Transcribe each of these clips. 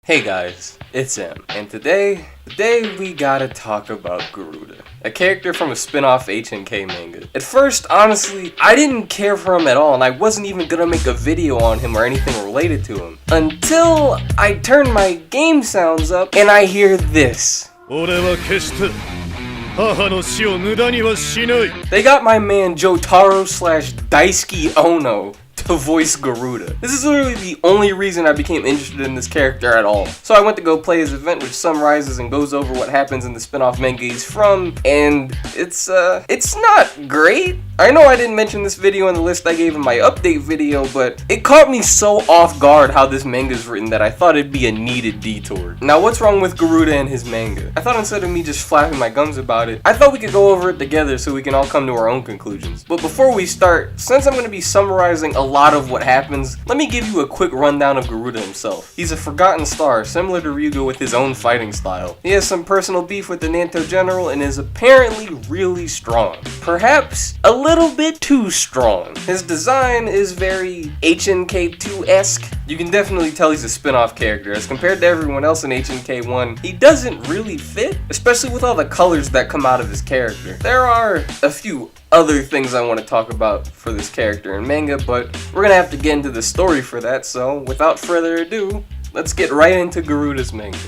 Hey guys, it's M, and today we gotta talk about Garuda, a character from a spin-off HNK manga. At first, honestly, I didn't care for him at all, and I wasn't even gonna make a video on him or anything related to him, until I turned my game sounds up and I hear this. They got my man Jotaro/Daisuke Ono to voice Garuda. This is literally the only reason I became interested in this character at all. So I went to go play his event, which summarizes and goes over what happens in the spin-off manga he's from, and it's not great. I know I didn't mention this video in the list I gave in my update video, but it caught me so off guard how this manga is written that I thought it'd be a needed detour. Now, what's wrong with Garuda and his manga? I thought instead of me just flapping my gums about it, I thought we could go over it together so we can all come to our own conclusions. But before we start, since I'm going to be summarizing a lot of what happens, let me give you a quick rundown of Garuda himself. He's a forgotten star, similar to Ryuga with his own fighting style. He has some personal beef with the Nanto General and is apparently really strong. Perhaps a little bit too strong. His design is very HNK2-esque. You can definitely tell he's a spin-off character. As compared to everyone else in HNK1, he doesn't really fit, especially with all the colors that come out of his character. There are a few other things I want to talk about for this character in manga, but we're gonna have to get into the story for that, so without further ado, let's get right into Garuda's manga.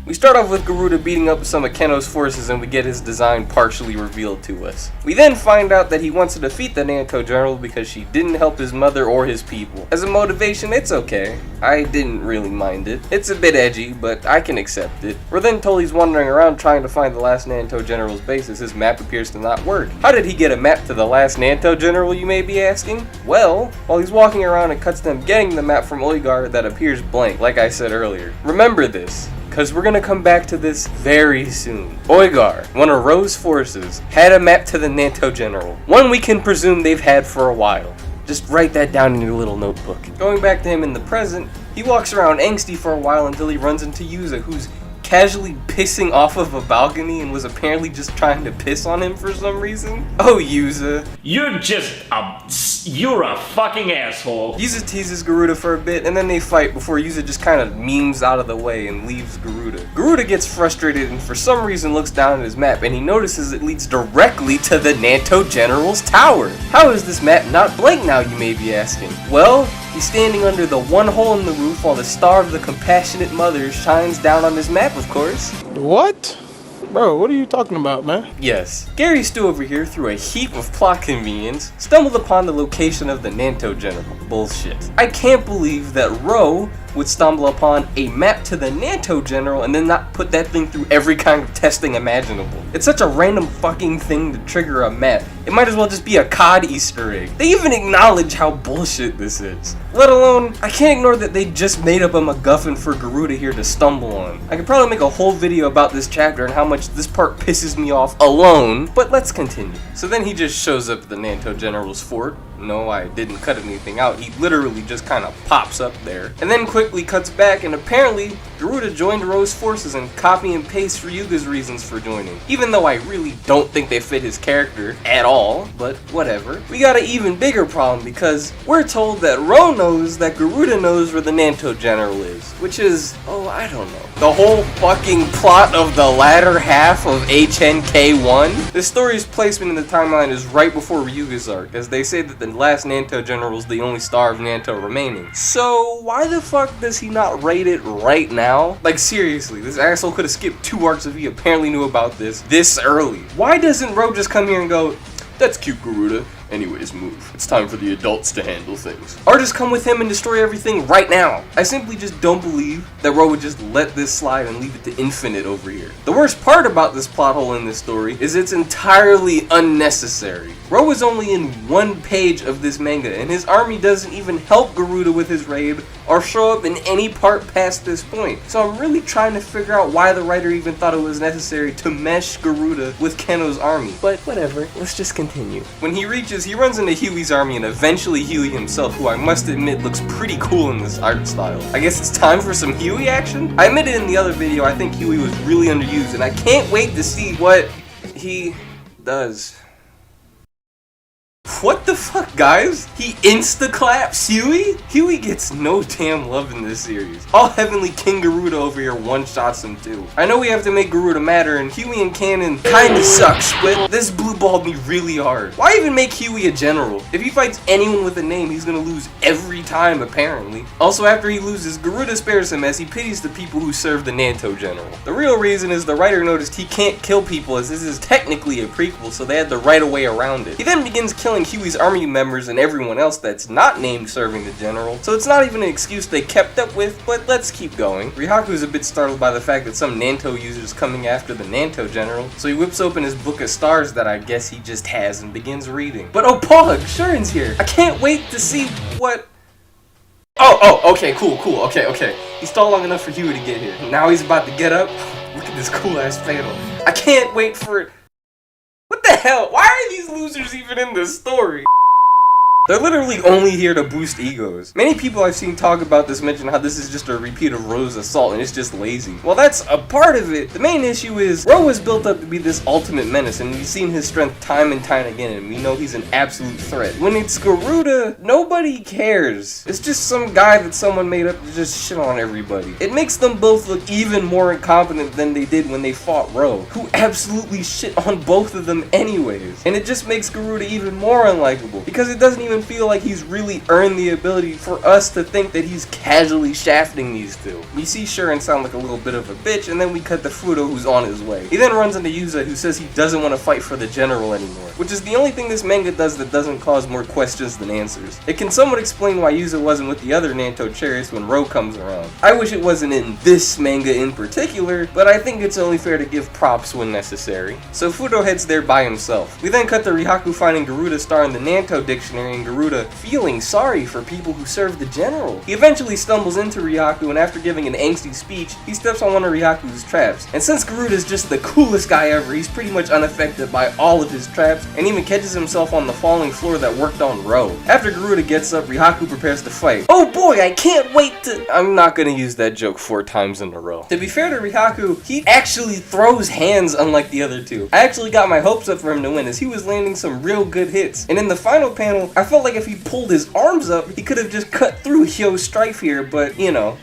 We start off with Garuda beating up some of Keno's forces and we get his design partially revealed to us. We then find out that he wants to defeat the Nanto General because she didn't help his mother or his people. As a motivation, it's okay. I didn't really mind it. It's a bit edgy, but I can accept it. We're then told he's wandering around trying to find the last Nanto General's base as his map appears to not work. How did he get a map to the last Nanto General, you may be asking? Well, while he's walking around and cuts to him getting the map from Oigar that appears blank, like I said earlier. Remember this, because we're going to come back to this very soon. Oigar, one of Ro's forces, had a map to the Nanto General. One we can presume they've had for a while. Just write that down in your little notebook. Going back to him in the present, he walks around angsty for a while until he runs into Yuza, who's casually pissing off of a balcony and was apparently just trying to piss on him for some reason. Oh, Yuza. You're a fucking asshole. Yuza teases Garuda for a bit and then they fight before Yuza just kind of memes out of the way and leaves Garuda. Garuda gets frustrated and for some reason looks down at his map and he notices it leads directly to the Nanto General's tower. How is this map not blank now, you may be asking? Well, he's standing under the one hole in the roof while the star of the compassionate mother shines down on his map, of course. What? Bro, what are you talking about, man? Yes, Gary Stu over here, through a heap of plot convenience, stumbled upon the location of the Nanto General. Bullshit. I can't believe that Ro would stumble upon a map to the Nanto General and then not put that thing through every kind of testing imaginable. It's such a random fucking thing to trigger a map. It might as well just be a COD Easter egg. They even acknowledge how bullshit this is. Let alone, I can't ignore that they just made up a MacGuffin for Garuda here to stumble on. I could probably make a whole video about this chapter and how much this part pisses me off alone, but let's continue. So then he just shows up at the Nanto General's fort. No, I didn't cut anything out. He literally just kind of pops up there. And then quickly cuts back and apparently Garuda joined Ro's forces and copy and paste Ryuga's reasons for joining. Even though I really don't think they fit his character at all, but whatever. We got an even bigger problem because we're told that Ro knows that Garuda knows where the Nanto General is. Which is, oh, I don't know, the whole fucking plot of the latter half of HNK1? The story's placement in the timeline is right before Ryuga's arc, as they say that the last Nanto General is the only star of Nanto remaining. So why the fuck does he not rate it right now? Like seriously, this asshole could have skipped 2 arcs if he apparently knew about this early. Why doesn't Ro just come here and go, "That's cute, Garuda. Anyways, move. It's time for the adults to handle things." Or just come with him and destroy everything right now. I simply just don't believe that Ro would just let this slide and leave it to Infinite over here. The worst part about this plot hole in this story is it's entirely unnecessary. Ro is only in 1 page of this manga and his army doesn't even help Garuda with his raid or show up in any part past this point. So I'm really trying to figure out why the writer even thought it was necessary to mesh Garuda with Keno's army. But whatever, let's just continue. When he reaches, he runs into Huey's army and eventually Huey himself, who I must admit looks pretty cool in this art style. I guess it's time for some Huey action? I admitted in the other video I think Huey was really underused and I can't wait to see what he does. What the fuck, guys? He insta-claps Huey? Huey gets no damn love in this series. All Heavenly King Garuda over here one-shots him too. I know we have to make Garuda matter, and Huey and canon kinda sucks, but this blue-balled me really hard. Why even make Huey a general? If he fights anyone with a name, he's gonna lose every time, apparently. Also, after he loses, Garuda spares him as he pities the people who serve the Nanto general. The real reason is the writer noticed he can't kill people, as this is technically a prequel, so they had to write a way around it. He then begins killing Huey's army members and everyone else that's not named serving the general, so it's not even an excuse they kept up with, but let's keep going. Rihaku is a bit startled by the fact that some Nanto user is coming after the Nanto general, so he whips open his book of stars that I guess he just has and begins reading. But oh Pog, Shuren's here! I can't wait to see what... okay, cool, okay. He stalled long enough for Huey to get here. Now he's about to get up. Look at this cool ass panel. I can't wait for it. What the hell? Why are these losers even in this story? They're literally only here to boost egos. Many people I've seen talk about this mention how this is just a repeat of Ro's assault and it's just lazy. Well, that's a part of it. The main issue is Ro was built up to be this ultimate menace, and we've seen his strength time and time again, and we know he's an absolute threat. When it's Garuda, nobody cares. It's just some guy that someone made up to just shit on everybody. It makes them both look even more incompetent than they did when they fought Ro, who absolutely shit on both of them anyways. And it just makes Garuda even more unlikable, because it doesn't even feel like he's really earned the ability for us to think that he's casually shafting these two. We see Shuren sound like a little bit of a bitch, and then we cut to Fudo, who's on his way. He then runs into Yuza, who says he doesn't want to fight for the general anymore, which is the only thing this manga does that doesn't cause more questions than answers. It can somewhat explain why Yuza wasn't with the other Nanto chariots when Ro comes around. I wish it wasn't in this manga in particular, but I think it's only fair to give props when necessary. So Fudo heads there by himself. We then cut to Rihaku finding Garuda's star in the Nanto dictionary, and Garuda feeling sorry for people who serve the general. He eventually stumbles into Rihaku, and after giving an angsty speech, he steps on one of Ryaku's traps. And since Garuda's just the coolest guy ever, he's pretty much unaffected by all of his traps, and even catches himself on the falling floor that worked on Ro. After Garuda gets up, Rihaku prepares to fight. Oh boy, I can't wait to... I'm not gonna use that joke 4 times in a row. To be fair to Rihaku, he actually throws hands unlike the other two. I actually got my hopes up for him to win, as he was landing some real good hits. And in the final panel, I felt like if he pulled his arms up, he could have just cut through Hyo's strife here, but you know.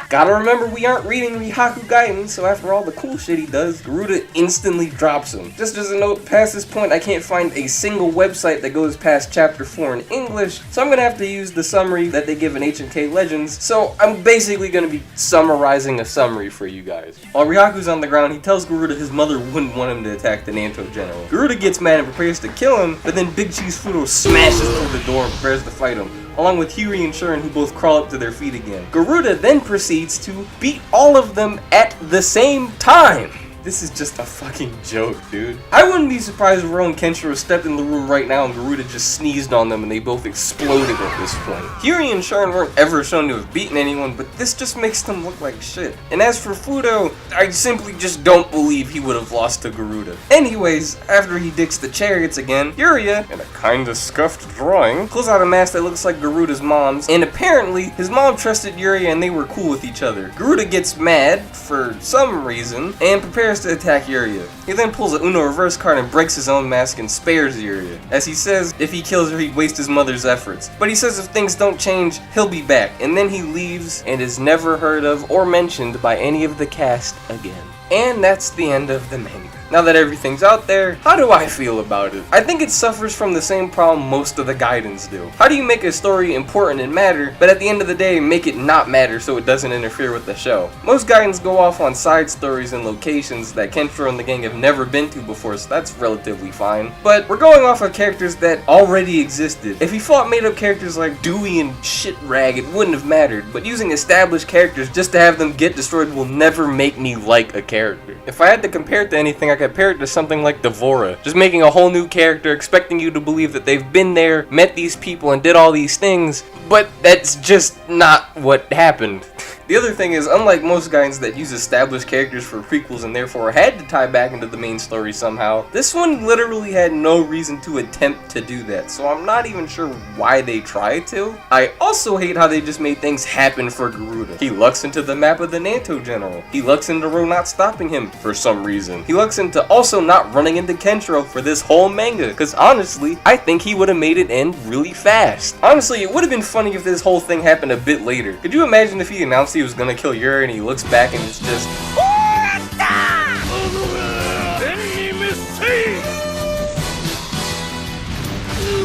Gotta remember, we aren't reading Rihaku Gaidens, so after all the cool shit he does, Garuda instantly drops him. Just as a note, past this point I can't find a single website that goes past chapter 4 in English, so I'm gonna have to use the summary that they give in H&K Legends, so I'm basically gonna be summarizing a summary for you guys. While Ryaku's on the ground, he tells Garuda his mother wouldn't want him to attack the Nanto general. Garuda gets mad and prepares to kill him, but then Big Cheese Fudo smashes through the door and prepares to fight him, along with Huey and Shuren, who both crawl up to their feet again. Garuda then proceeds to beat all of them at the same time. This is just a fucking joke, dude. I wouldn't be surprised if Ro and Kenshiro stepped in the room right now and Garuda just sneezed on them and they both exploded at this point. Huey and Shuren weren't ever shown to have beaten anyone, but this just makes them look like shit. And as for Fudo, I simply just don't believe he would have lost to Garuda. Anyways, after he dicks the chariots again, Yuria, in a kinda scuffed drawing, pulls out a mask that looks like Garuda's mom's, and apparently his mom trusted Yuria and they were cool with each other. Garuda gets mad, for some reason, and prepares to attack Yuria. He then pulls a Uno reverse card and breaks his own mask and spares Yuria, as he says if he kills her he'd waste his mother's efforts. But he says if things don't change, he'll be back, and then he leaves and is never heard of or mentioned by any of the cast again. And that's the end of the manga. Now that everything's out there, how do I feel about it? I think it suffers from the same problem most of the Gaidens do. How do you make a story important and matter, but at the end of the day make it not matter so it doesn't interfere with the show? Most Gaidens go off on side stories and locations that Kenshiro and the gang have never been to before, so that's relatively fine. But we're going off of characters that already existed. If he fought made up characters like Dewey and Shitrag, it wouldn't have mattered, but using established characters just to have them get destroyed will never make me like a character. If I had to compare it to anything, I compare it to something like Devora. Just making a whole new character, expecting you to believe that they've been there, met these people, and did all these things, but that's just not what happened. The other thing is, unlike most Gaidens that use established characters for prequels and therefore had to tie back into the main story somehow, this one literally had no reason to attempt to do that, so I'm not even sure why they tried to. I also hate how they just made things happen for Garuda. He lucks into the map of the Nanto General. He lucks into Ro not stopping him for some reason. He lucks into also not running into Kenshiro for this whole manga, because honestly, I think he would have made it end really fast. Honestly, it would have been funny if this whole thing happened a bit later. Could you imagine if he announced he was gonna kill Yuri and he looks back and it's just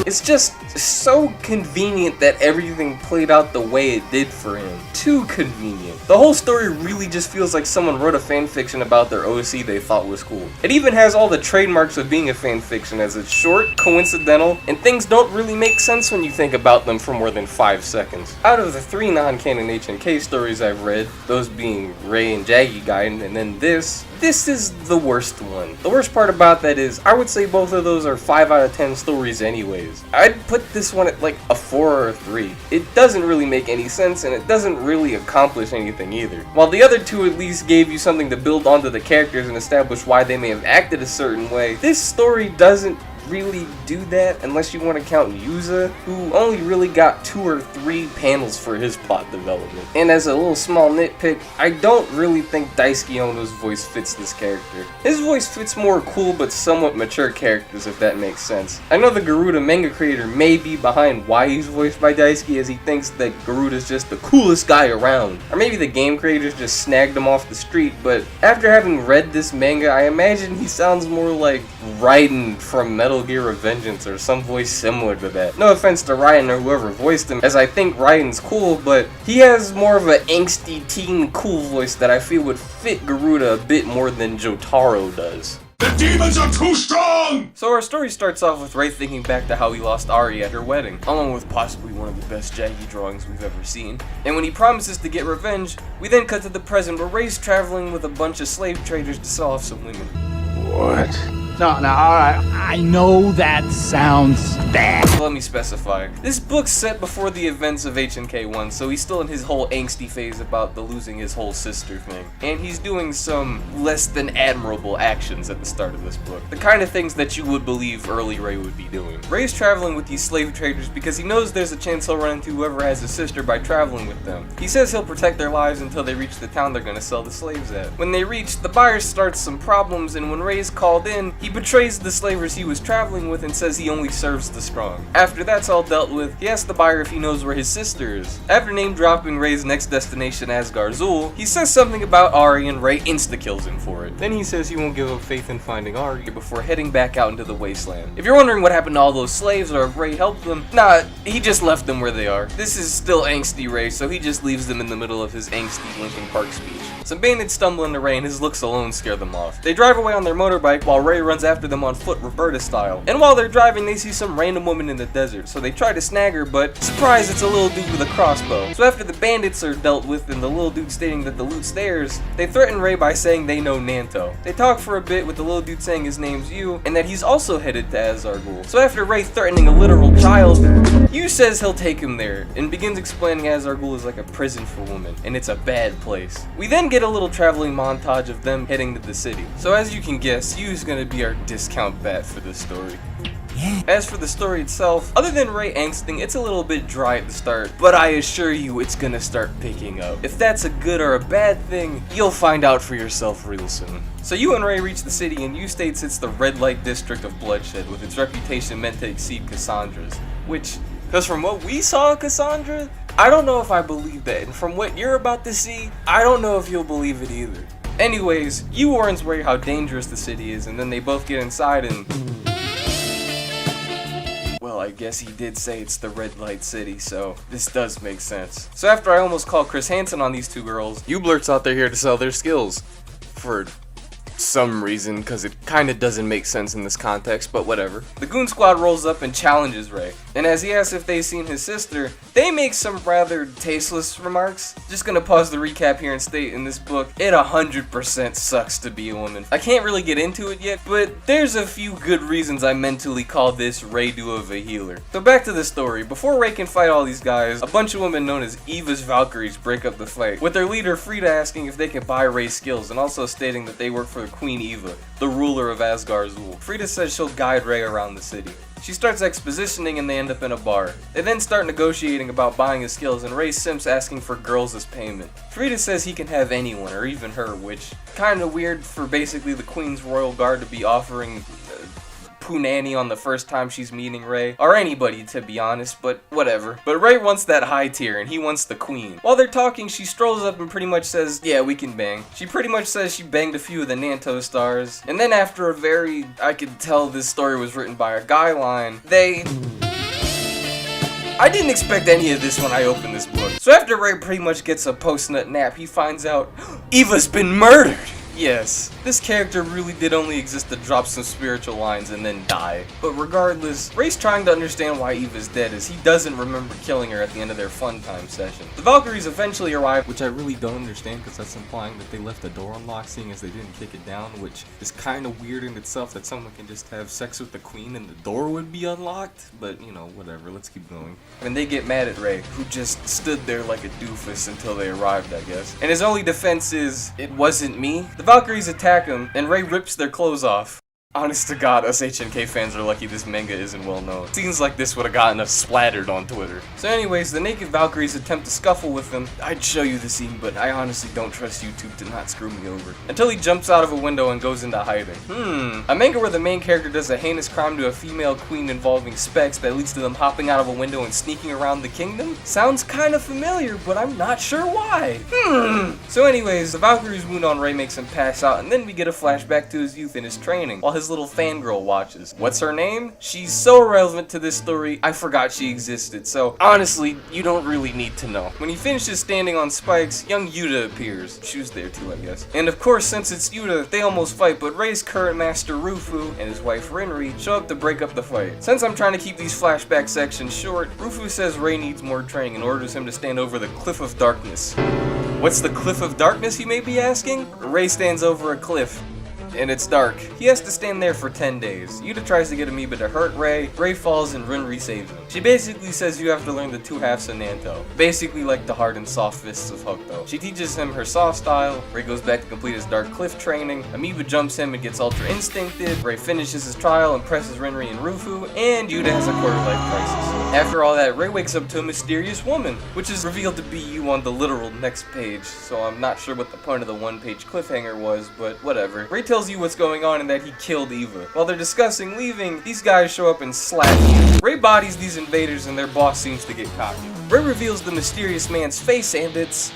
it's just so convenient that everything played out the way it did for him. Too convenient. The whole story really just feels like someone wrote a fanfiction about their OC they thought was cool. It even has all the trademarks of being a fanfiction, as it's short, coincidental, and things don't really make sense when you think about them for more than 5 seconds. Out of the 3 non-canon HNK stories I've read, those being Rei and Jaggy Gaiden, and then this is the worst one. The worst part about that is, I would say both of those are 5 out of 10 stories anyways. I'd put this one at like a 4 or a 3. It doesn't really make any sense, and it doesn't really accomplish anything either. While the other two at least gave you something to build onto the characters and establish why they may have acted a certain way, this story doesn't really do that unless you want to count Yuza, who only really got 2 or 3 panels for his plot development. And as a little small nitpick, I don't really think Daisuke Ono's voice fits this character. His voice fits more cool but somewhat mature characters, if that makes sense. I know the Garuda manga creator may be behind why he's voiced by Daisuke, as he thinks that Garuda's just the coolest guy around. Or maybe the game creators just snagged him off the street, but after having read this manga, I imagine he sounds more like Raiden from Metal Gear Revengeance or some voice similar to that. No offense to Raiden or whoever voiced him, as I think Raiden's cool, but he has more of an angsty teen cool voice that I feel would fit Garuda a bit more than Jotaro does. The demons are too strong! So our story starts off with Rei thinking back to how he lost Ari at her wedding, along with possibly one of the best Jaggy drawings we've ever seen. And when he promises to get revenge, we then cut to the present where Rei's traveling with a bunch of slave traders to sell off some women. What? No, alright. I know that sounds bad. So let me specify. This book's set before the events of HNK 1, so he's still in his whole angsty phase about the losing his whole sister thing. And he's doing some less than admirable actions at the start of this book. The kind of things that you would believe early Rei would be doing. Rei's traveling with these slave traders because he knows there's a chance he'll run into whoever has a sister by traveling with them. He says he'll protect their lives until they reach the town they're gonna sell the slaves at. When they reach, the buyer starts some problems, and when Rei's called in, he betrays the slavers he was traveling with and says he only serves the strong. After that's all dealt with, he asks the buyer if he knows where his sister is. After name dropping Rei's next destination as Garzul, he says something about Ari and Rei insta-kills him for it. Then he says he won't give up faith in finding Ari before heading back out into the wasteland. If you're wondering what happened to all those slaves or if Rei helped them, nah, he just left them where they are. This is still angsty Rei, so he just leaves them in the middle of his angsty Linkin Park speech. Some bandits stumble into Rei and his looks alone scare them off. They drive away on their motorbike while Rei runs after them on foot, Roberta style. And while they're driving, they see some random woman in the desert, so they try to snag her, but surprise, it's a little dude with a crossbow. So after the bandits are dealt with and the little dude stating that the loot's theirs, they threaten Rei by saying they know Nanto. They talk for a bit with the little dude saying his name's Yu, and that he's also headed to Azargul. So after Rei threatening a literal child, Yu says he'll take him there, and begins explaining Azargul is like a prison for women, and it's a bad place. We then get a little traveling montage of them heading to the city. So as you can guess, Yu's gonna be our discount bat for this story. As for the story itself, other than Rei angsting, it's a little bit dry at the start, but I assure you it's gonna start picking up. If that's a good or a bad thing, you'll find out for yourself real soon. So Yu and Rei reach the city, and Yu states it's the red light district of bloodshed, with its reputation meant to exceed Cassandra's. Which, because from what we saw of Cassandra, I don't know if I believe that, and from what you're about to see, I don't know if you'll believe it either. Anyways, Yu warns Rei how dangerous the city is, and then they both get inside and... well, I guess he did say it's the red light city, so this does make sense. So after I almost called Chris Hansen on these two girls, Yu blurts out they're here to sell their skills. For some reason, because it kind of doesn't make sense in this context, but whatever. The Goon Squad rolls up and challenges Ray, and as he asks if they've seen his sister, they make some rather tasteless remarks. Just gonna pause the recap here and state in this book, it 100% sucks to be a woman. I can't really get into it yet, but there's a few good reasons I mentally call this Ray do of a healer. So back to the story. Before Ray can fight all these guys, a bunch of women known as Eva's Valkyries break up the fight, with their leader Frida asking if they can buy Ray's skills and also stating that they work for Queen Eva, the ruler of Asgard Zul. Frida says she'll guide Ray around the city. She starts expositioning and they end up in a bar. They then start negotiating about buying his skills and Ray simps asking for girls as payment. Frida says he can have anyone, or even her, which kinda weird for basically the Queen's Royal Guard to be offering Punani on the first time she's meeting Ray, or anybody to be honest, but whatever. But Ray wants that high tier and he wants the queen. While they're talking, she strolls up and pretty much says, yeah, we can bang. She pretty much says she banged a few of the Nanto stars, and then after a very, I could tell this story was written by a guy line, I didn't expect any of this when I opened this book. So after Ray pretty much gets a post-nut nap, he finds out Eva's been murdered! Yes, this character really did only exist to drop some spiritual lines and then die. But regardless, Ray's trying to understand why Eva's dead as he doesn't remember killing her at the end of their fun time session. The Valkyries eventually arrive, which I really don't understand because that's implying that they left the door unlocked seeing as they didn't kick it down, which is kind of weird in itself that someone can just have sex with the queen and the door would be unlocked. But you know, whatever, let's keep going. And they get mad at Ray, who just stood there like a doofus until they arrived, I guess. And his only defense is, it wasn't me. The Valkyries attack him, and Ray rips their clothes off. Honest to God, us HNK fans are lucky this manga isn't well known. Scenes like this would have gotten us splattered on Twitter. So anyways, the naked Valkyries attempt to scuffle with him. I'd show you the scene, but I honestly don't trust YouTube to not screw me over. Until he jumps out of a window and goes into hiding. A manga where the main character does a heinous crime to a female queen involving specs that leads to them hopping out of a window and sneaking around the kingdom? Sounds kind of familiar, but I'm not sure why. So anyways, the Valkyries wound on Ray makes him pass out, and then we get a flashback to his youth and his training, while his little fangirl watches. What's her name? She's so relevant to this story, I forgot she existed, so honestly, you don't really need to know. When he finishes standing on spikes, young Yuta appears. She was there too, I guess. And of course, since it's Yuta, they almost fight, but Ray's current master Rufu and his wife Rinri show up to break up the fight. Since I'm trying to keep these flashback sections short, Rufu says Ray needs more training and orders him to stand over the Cliff of Darkness. What's the Cliff of Darkness, you may be asking? Ray stands over a cliff, and it's dark. He has to stand there for 10 days. Yuta tries to get Amoeba to hurt Ray. Ray falls and Rinri saves him. She basically says you have to learn the two halves of Nanto. Basically like the hard and soft fists of Hokuto. She teaches him her soft style. Ray goes back to complete his Dark Cliff training. Amoeba jumps him and gets ultra instincted. Ray finishes his trial and presses Rinri and Rufu. And Yuta has a quarter-life crisis. After all that, Ray wakes up to a mysterious woman, which is revealed to be you on the literal next page. So I'm not sure what the point of the one-page cliffhanger was, but whatever. Ray tells you what's going on and that he killed Eva. While they're discussing leaving, these guys show up and slap you. Ray bodies these invaders and their boss seems to get cocky. Ray reveals the mysterious man's face and it's...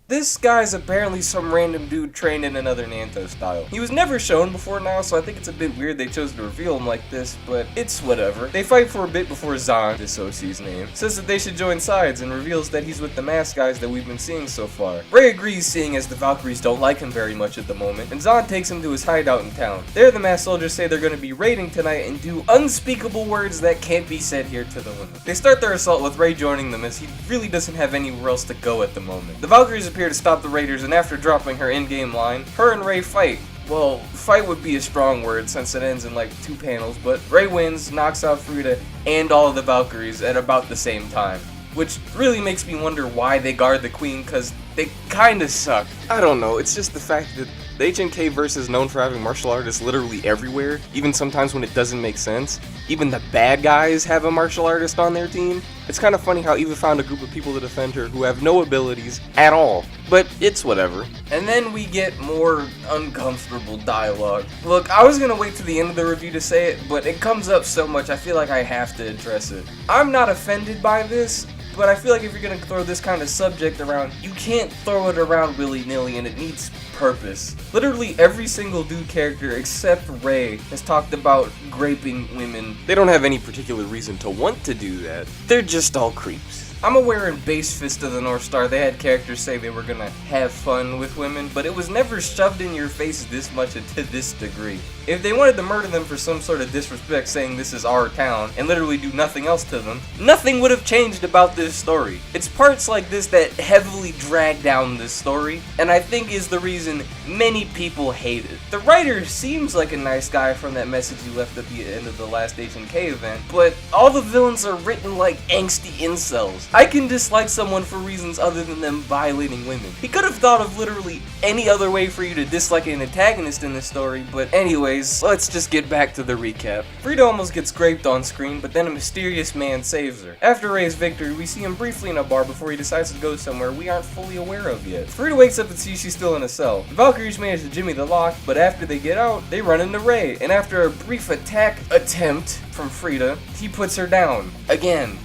This guy's apparently some random dude trained in another Nanto style. He was never shown before now, so I think it's a bit weird they chose to reveal him like this, but it's whatever. They fight for a bit before Zahn, this OC's name, says that they should join sides and reveals that he's with the masked guys that we've been seeing so far. Ray agrees, seeing as the Valkyries don't like him very much at the moment, and Zahn takes him to his hideout in town. There, the masked soldiers say they're going to be raiding tonight and do unspeakable words that can't be said here to the women. They start their assault with Ray joining them as he really doesn't have anywhere else to go at the moment. The Valkyries appear to stop the raiders, and after dropping her in-game line, her and Ray fight. Well, fight would be a strong word since it ends in like 2 panels, but Ray wins, knocks out Frida and all of the Valkyries at about the same time. Which really makes me wonder why they guard the queen, cause they kinda suck. I don't know, it's just the fact that the HNK verse is known for having martial artists literally everywhere, even sometimes when it doesn't make sense. Even the bad guys have a martial artist on their team. It's kind of funny how Eva found a group of people to defend her who have no abilities at all, but it's whatever. And then we get more uncomfortable dialogue. Look, I was gonna wait to the end of the review to say it, but it comes up so much I feel like I have to address it. I'm not offended by this, but I feel like if you're gonna throw this kind of subject around, you can't throw it around willy-nilly and it needs purpose. Literally every single dude character except Ray has talked about raping women. They don't have any particular reason to want to do that. They're just all creeps. I'm aware in Base Fist of the North Star they had characters say they were gonna have fun with women, but it was never shoved in your face this much and to this degree. If they wanted to murder them for some sort of disrespect, saying this is our town, and literally do nothing else to them, nothing would have changed about this story. It's parts like this that heavily drag down this story, and I think is the reason many people hate it. The writer seems like a nice guy from that message he left at the end of the last HNK event, but all the villains are written like angsty incels. I can dislike someone for reasons other than them violating women. He could have thought of literally any other way for you to dislike an antagonist in this story, but anyways, let's just get back to the recap. Frida almost gets raped on screen, but then a mysterious man saves her. After Ray's victory, we see him briefly in a bar before he decides to go somewhere we aren't fully aware of yet. Frida wakes up and sees she's still in a cell. The Valkyries manage to jimmy the lock, but after they get out, they run into Ray, and after a brief attack attempt from Frida, he puts her down. Again.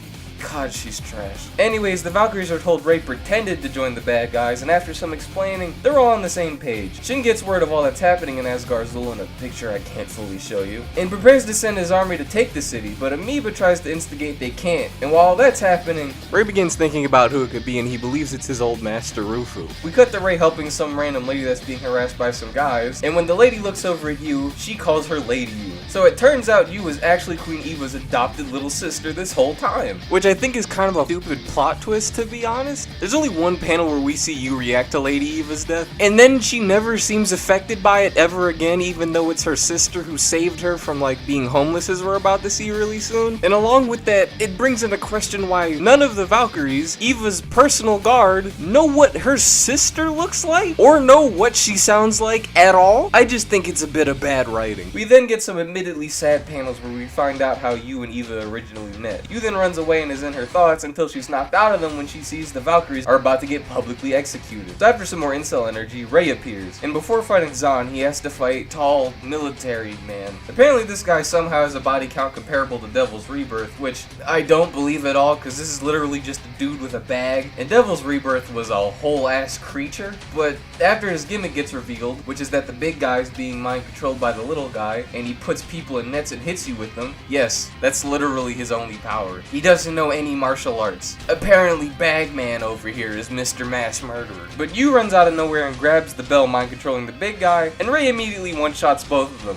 God, she's trash. Anyways, the Valkyries are told Ray pretended to join the bad guys, and after some explaining, they're all on the same page. Shin gets word of all that's happening in Asgarzul in a picture I can't fully show you, and prepares to send his army to take the city, but Amoeba tries to instigate they can't, and while that's happening, Ray begins thinking about who it could be, and he believes it's his old master, Rufu. We cut to Ray helping some random lady that's being harassed by some guys, and when the lady looks over at Yu, she calls her Lady Yu. So it turns out Yu was actually Queen Eva's adopted little sister this whole time, which I think is kind of a stupid plot twist, to be honest. There's only one panel where we see Yu react to Lady Eva's death, and then she never seems affected by it ever again, even though it's her sister who saved her from like being homeless, as we're about to see really soon. And along with that, it brings into question why none of the Valkyries, Eva's personal guard, know what her sister looks like, or know what she sounds like at all. I just think it's a bit of bad writing. We then get some admittedly sad panels where we find out how Yu and Eva originally met. Yu then runs away and is in her thoughts until she's knocked out of them when she sees the Valkyries are about to get publicly executed. So after some more incel energy, Ray appears, and before fighting Zahn, he has to fight tall, military man. Apparently this guy somehow has a body count comparable to Devil's Rebirth, which I don't believe at all, because this is literally just a dude with a bag, and Devil's Rebirth was a whole ass creature. But after his gimmick gets revealed, which is that the big guy is being mind controlled by the little guy, and he puts people in nets and hits you with them, yes, that's literally his only power. He doesn't know any martial arts. Apparently Bagman over here is Mr. Mass Murderer. But Yu runs out of nowhere and grabs the bell mind controlling the big guy, and Ray immediately one-shots both of them.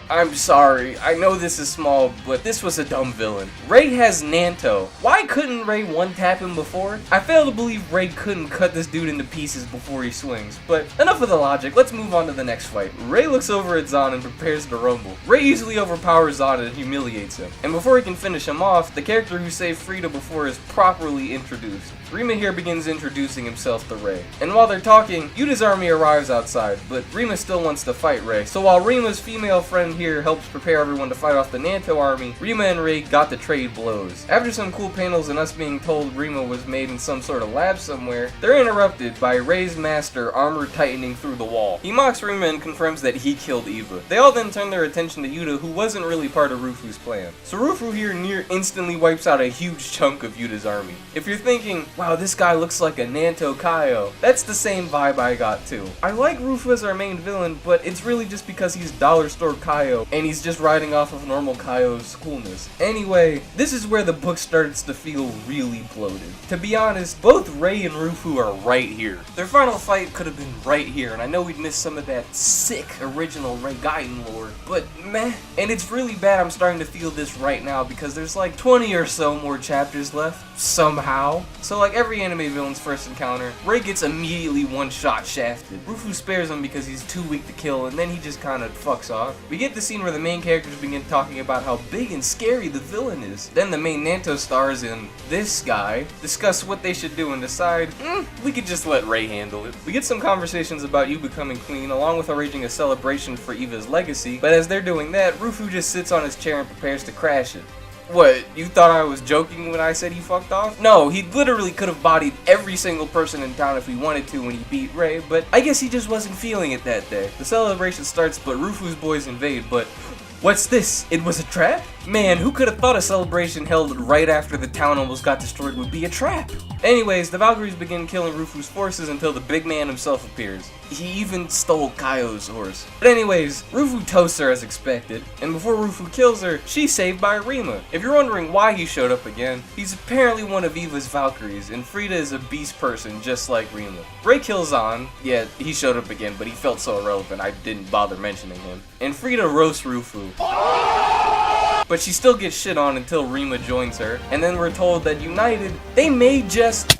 I'm sorry, I know this is small, but this was a dumb villain. Ray has Nanto. Why couldn't Ray one-tap him before? I fail to believe Ray couldn't cut this dude into pieces before he swings. But enough of the logic, let's move on to the next fight. Ray looks over at Zahn and prepares to rumble. Ray easily overpowers Zahn and humiliates him. And before he can finish him off, the character who saved Frida before is properly introduced. Rima here begins introducing himself to Ray. And while they're talking, Yuda's army arrives outside, but Rima still wants to fight Ray. So while Rima's female friend here helps prepare everyone to fight off the Nanto army, Rima and Ray got to trade blows. After some cool panels and us being told Rima was made in some sort of lab somewhere, they're interrupted by Ray's master armor tightening through the wall. He mocks Rima and confirms that he killed Eva. They all then turn their attention to Yuta, who wasn't really part of Rufu's plan. So Rufu here near instantly wipes out a huge chunk of Yuta's army. If you're thinking, wow, this guy looks like a Nanto Kaio, that's the same vibe I got too. I like Rufu as our main villain, but it's really just because he's dollar store Kaio, and he's just riding off of normal Kaio's coolness. Anyway, this is where the book starts to feel really bloated. To be honest, both Ray and Rufu are right here. Their final fight could have been right here, and I know we'd missed some of that sick original Ray Gaiden lore, but meh. And it's really bad I'm starting to feel this right now because there's like 20 or so more chapters left, somehow. So like every anime villain's first encounter, Ray gets immediately one-shot shafted. Rufu spares him because he's too weak to kill, and then he just kind of fucks off. We get the scene where the main characters begin talking about how big and scary the villain is. Then the main Nanto stars and this guy discuss what they should do and decide, we could just let Ray handle it. We get some conversations about Yu becoming queen, along with arranging a celebration for Eva's legacy, but as they're doing that, Rufu just sits on his chair and prepares to crash it. What, you thought I was joking when I said he fucked off? No, he literally could have bodied every single person in town if he wanted to when he beat Ray, but I guess he just wasn't feeling it that day. The celebration starts, but Rufu's boys invade, but what's this? It was a trap? Man, who could have thought a celebration held right after the town almost got destroyed would be a trap? Anyways, the Valkyries begin killing Rufu's forces until the big man himself appears. He even stole Kaio's horse. But anyways, Rufu toasts her as expected, and before Rufu kills her, she's saved by Rima. If you're wondering why he showed up again, he's apparently one of Eva's Valkyries, and Frida is a beast person just like Rima. Rei kills An. Yeah, he showed up again, but he felt so irrelevant I didn't bother mentioning him. And Frida roasts Rufu. But she still gets shit on until Rima joins her, and then we're told that united, they may just...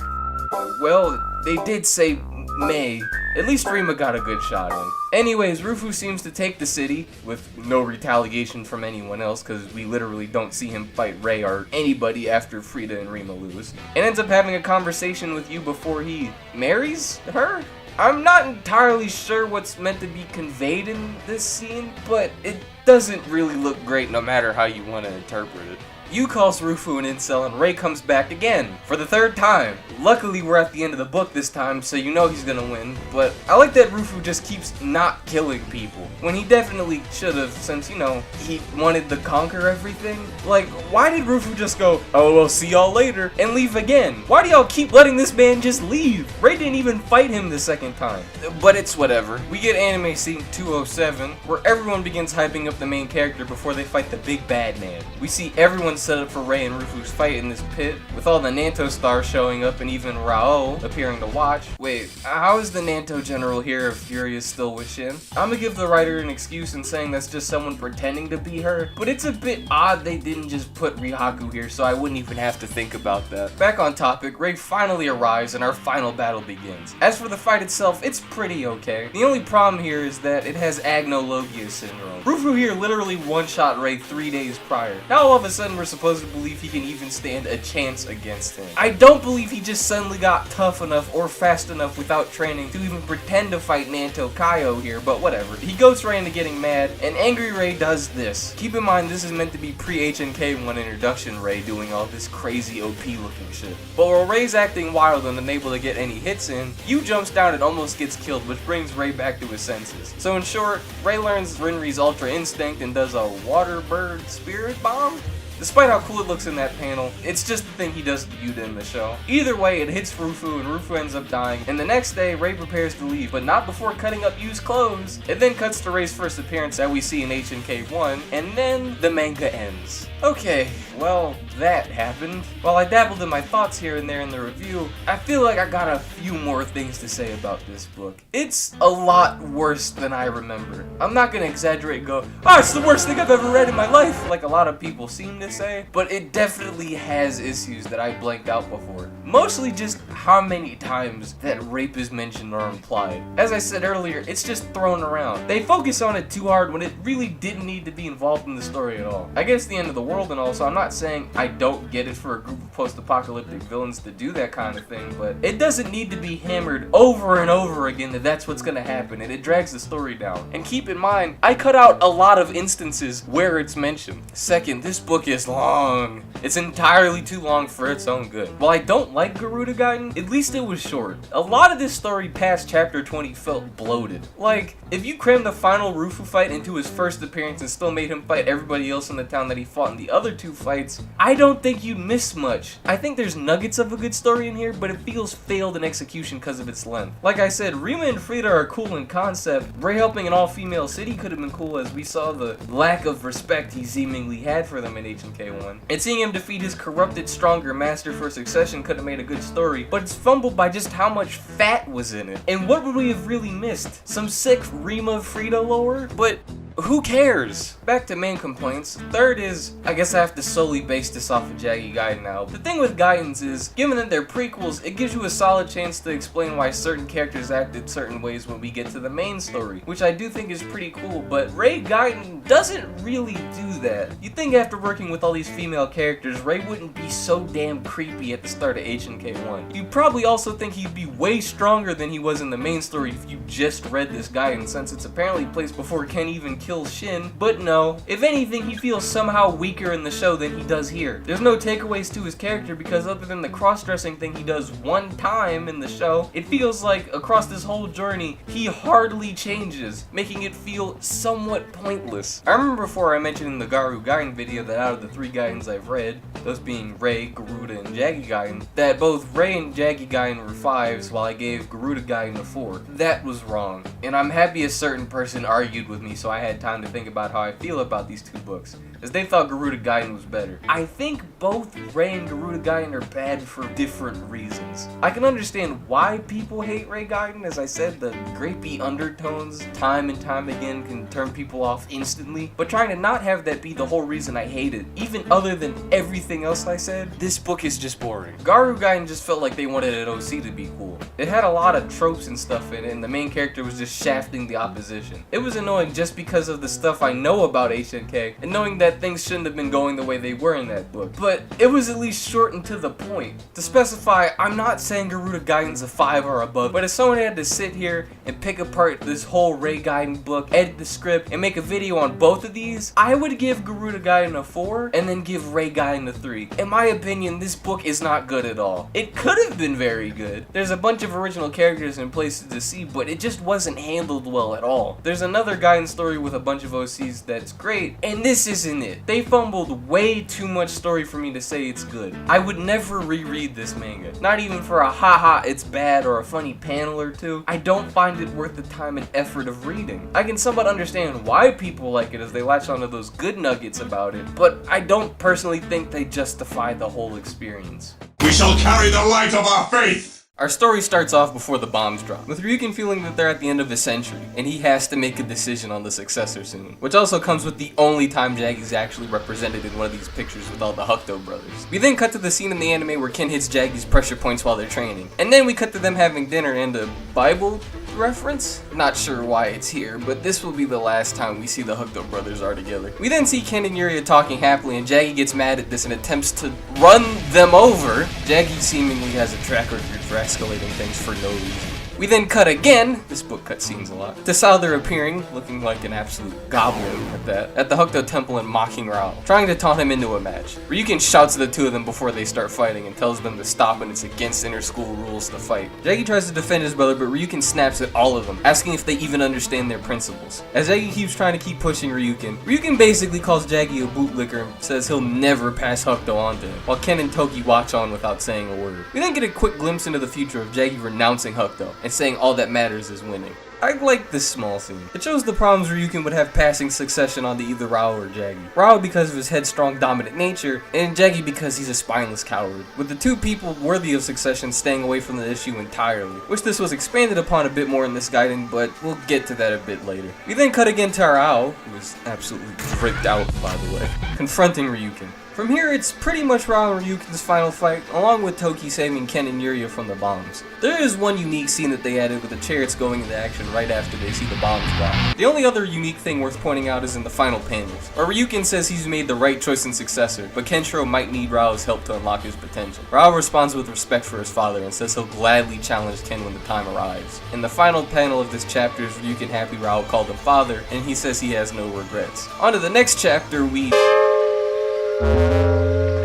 Well, they did say may. At least Rima got a good shot in. Anyways, Rufu seems to take the city, with no retaliation from anyone else, because we literally don't see him fight Rei or anybody after Frida and Rima lose, and ends up having a conversation with you before he marries her? I'm not entirely sure what's meant to be conveyed in this scene, but it doesn't really look great no matter how you want to interpret it. Yu calls Rufu an incel and Rei comes back again, for the third time. Luckily we're at the end of the book this time, so you know he's gonna win, but I like that Rufu just keeps not killing people, when he definitely should've, since, you know, he wanted to conquer everything. Like, why did Rufu just go, oh well, see y'all later, and leave again? Why do y'all keep letting this man just leave? Rei didn't even fight him the second time. But it's whatever. We get anime scene 207, where everyone begins hyping up the main character before they fight the big bad man. We see everyone set up for Rei and Rufu's fight in this pit, with all the Nanto stars showing up and even Rao appearing to watch. Wait, how is the Nanto general here if Fury is still with Shin? I'ma give the writer an excuse in saying that's just someone pretending to be her, but it's a bit odd they didn't just put Rihaku here so I wouldn't even have to think about that. Back on topic, Rei finally arrives and our final battle begins. As for the fight itself, it's pretty okay. The only problem here is that it has agnologia syndrome. Rufu here literally one-shot Rei 3 days prior. Now all of a sudden we're supposed to believe he can even stand a chance against him. I don't believe he just suddenly got tough enough or fast enough without training to even pretend to fight Nanto Kaio here, but whatever. He goes right into getting mad, and Angry Rei does this. Keep in mind this is meant to be pre-HNK1 introduction Rei doing all this crazy OP looking shit. But while Rei's acting wild and unable to get any hits in, Yu jumps down and almost gets killed, which brings Rei back to his senses. So in short, Rei learns Rinri's Ultra Instinct and does a Water Bird Spirit Bomb? Despite how cool it looks in that panel, it's just the thing he does to Yuta in the show. Either way, it hits Rufu and Rufu ends up dying, and the next day, Rei prepares to leave, but not before cutting up Yu's clothes. It then cuts to Rei's first appearance that we see in HNK1, and then the manga ends. Okay, well, that happened. While I dabbled in my thoughts here and there in the review, I feel like I got a few more things to say about this book. It's a lot worse than I remember. I'm not gonna exaggerate and go, oh, it's the worst thing I've ever read in my life, like a lot of people seem to say, but it definitely has issues that I blanked out before. Mostly just how many times that rape is mentioned or implied. As I said earlier, it's just thrown around. They focus on it too hard when it really didn't need to be involved in the story at all. I guess the end of the world and all, so I'm not saying I don't get it for a group of post-apocalyptic villains to do that kind of thing, but it doesn't need to be hammered over and over again that that's what's gonna happen, and it drags the story down. And keep in mind, I cut out a lot of instances where it's mentioned. Second, this book is long. It's entirely too long for its own good. While I don't like Garuda Gaiden, at least it was short. A lot of this story past chapter 20 felt bloated. Like, if you crammed the final Rufu fight into his first appearance and still made him fight everybody else in the town that he fought in the other two fights, I don't think you'd miss much. I think there's nuggets of a good story in here, but it feels failed in execution because of its length. Like I said, Rima and Frida are cool in concept. Rei helping an all-female city could have been cool, as we saw the lack of respect he seemingly had for them in HNK1. And seeing him defeat his corrupted, stronger master for succession could have made a good story, but it's fumbled by just how much fat was in it. And what would we have really missed? Some sick Rima Frida lore? But who cares? Back to main complaints. Third is, I guess I have to solely base this off of Jaggy Gaiden now. The thing with Gaidens is, given that they're prequels, it gives you a solid chance to explain why certain characters acted certain ways when we get to the main story, which I do think is pretty cool, but Rei Gaiden doesn't really do that. You'd think after working with all these female characters, Rei wouldn't be so damn creepy at the start of HNK1. You'd probably also think he'd be way stronger than he was in the main story if you just read this Gaiden, since it's apparently placed before Ken even kill Shin, but no. If anything, he feels somehow weaker in the show than he does here. There's no takeaways to his character because other than the cross-dressing thing he does one time in the show, it feels like across this whole journey, he hardly changes, making it feel somewhat pointless. I remember before I mentioned in the Garu Gaiden video that out of the 3 Gaidens I've read, those being Rei, Garuda, and Jaggy Gaiden, that both Rei and Jaggy Gaiden were 5s while I gave Garuda Gaiden a 4. That was wrong, and I'm happy a certain person argued with me so I had time to think about how I feel about these 2 books, as they thought Garuda Gaiden was better. I think both Rei and Garuda Gaiden are bad for different reasons. I can understand why people hate Rei Gaiden. As I said, the grapey undertones time and time again can turn people off instantly, but trying to not have that be the whole reason I hate it, even other than everything else I said, this book is just boring. Garu Gaiden just felt like they wanted an OC to be cool. It had a lot of tropes and stuff in it, and the main character was just shafting the opposition. It was annoying just because of the stuff I know about HNK, and knowing that things shouldn't have been going the way they were in that book, but it was at least short and to the point. To specify, I'm not saying Garuda Gaiden's a 5 or above, but if someone had to sit here and pick apart this whole Rei Gaiden book, edit the script, and make a video on both of these, I would give Garuda Gaiden a 4 and then give Rei Gaiden a 3. In my opinion, this book is not good at all. It could have been very good. There's a bunch of original characters and places to see, but it just wasn't handled well at all. There's another Gaiden story with a bunch of OCs that's great, and this isn't it. They fumbled way too much story for me to say it's good. I would never reread this manga. Not even for a haha it's bad or a funny panel or 2. I don't find it worth the time and effort of reading. I can somewhat understand why people like it as they latch onto those good nuggets about it, but I don't personally think they justify the whole experience. We shall carry the light of our faith! Our story starts off before the bombs drop, with Ryukin feeling that they're at the end of a century, and he has to make a decision on the successor soon. Which also comes with the only time Jaggy's actually represented in one of these pictures with all the Hokuto brothers. We then cut to the scene in the anime where Ken hits Jaggy's pressure points while they're training. And then we cut to them having dinner and a Bible reference? Not sure why it's here, but this will be the last time we see the Hokuto brothers are together. We then see Ken and Yuria talking happily, and Jaggy gets mad at this and attempts to run them over. Jaggy seemingly has a track record for escalating things for no reason. We then cut again, this book cutscenes a lot, to Souther appearing, looking like an absolute goblin at that, at the Hokuto temple and mocking Rao, trying to taunt him into a match. Ryukin shouts at the 2 of them before they start fighting and tells them to stop and it's against inter-school rules to fight. Jaggy tries to defend his brother, but Ryukin snaps at all of them, asking if they even understand their principles. As Jaggy keeps trying to keep pushing Ryukin basically calls Jaggy a bootlicker and says he'll never pass Hokuto on to him, while Ken and Toki watch on without saying a word. We then get a quick glimpse into the future of Jaggy renouncing Hokuto and saying all that matters is winning. I like this small scene. It shows the problems Ryukin would have passing succession onto either Rao or Jaggy. Rao because of his headstrong, dominant nature, and Jaggy because he's a spineless coward, with the 2 people worthy of succession staying away from the issue entirely. Wish this was expanded upon a bit more in this Gaiden, but we'll get to that a bit later. We then cut again to Rao, who is absolutely tripped out by the way, confronting Ryukin. From here, it's pretty much Rao and Ryukin's final fight, along with Toki saving Ken and Yuria from the bombs. There is one unique scene that they added with the chariots going into action right after they see the bombs drop. The only other unique thing worth pointing out is in the final panels, where Ryukin says he's made the right choice in successor, but Kenshiro might need Rao's help to unlock his potential. Rao responds with respect for his father and says he'll gladly challenge Ken when the time arrives. In the final panel of this chapter is Ryukin happy Rao called him father, and he says he has no regrets. On to the next chapter,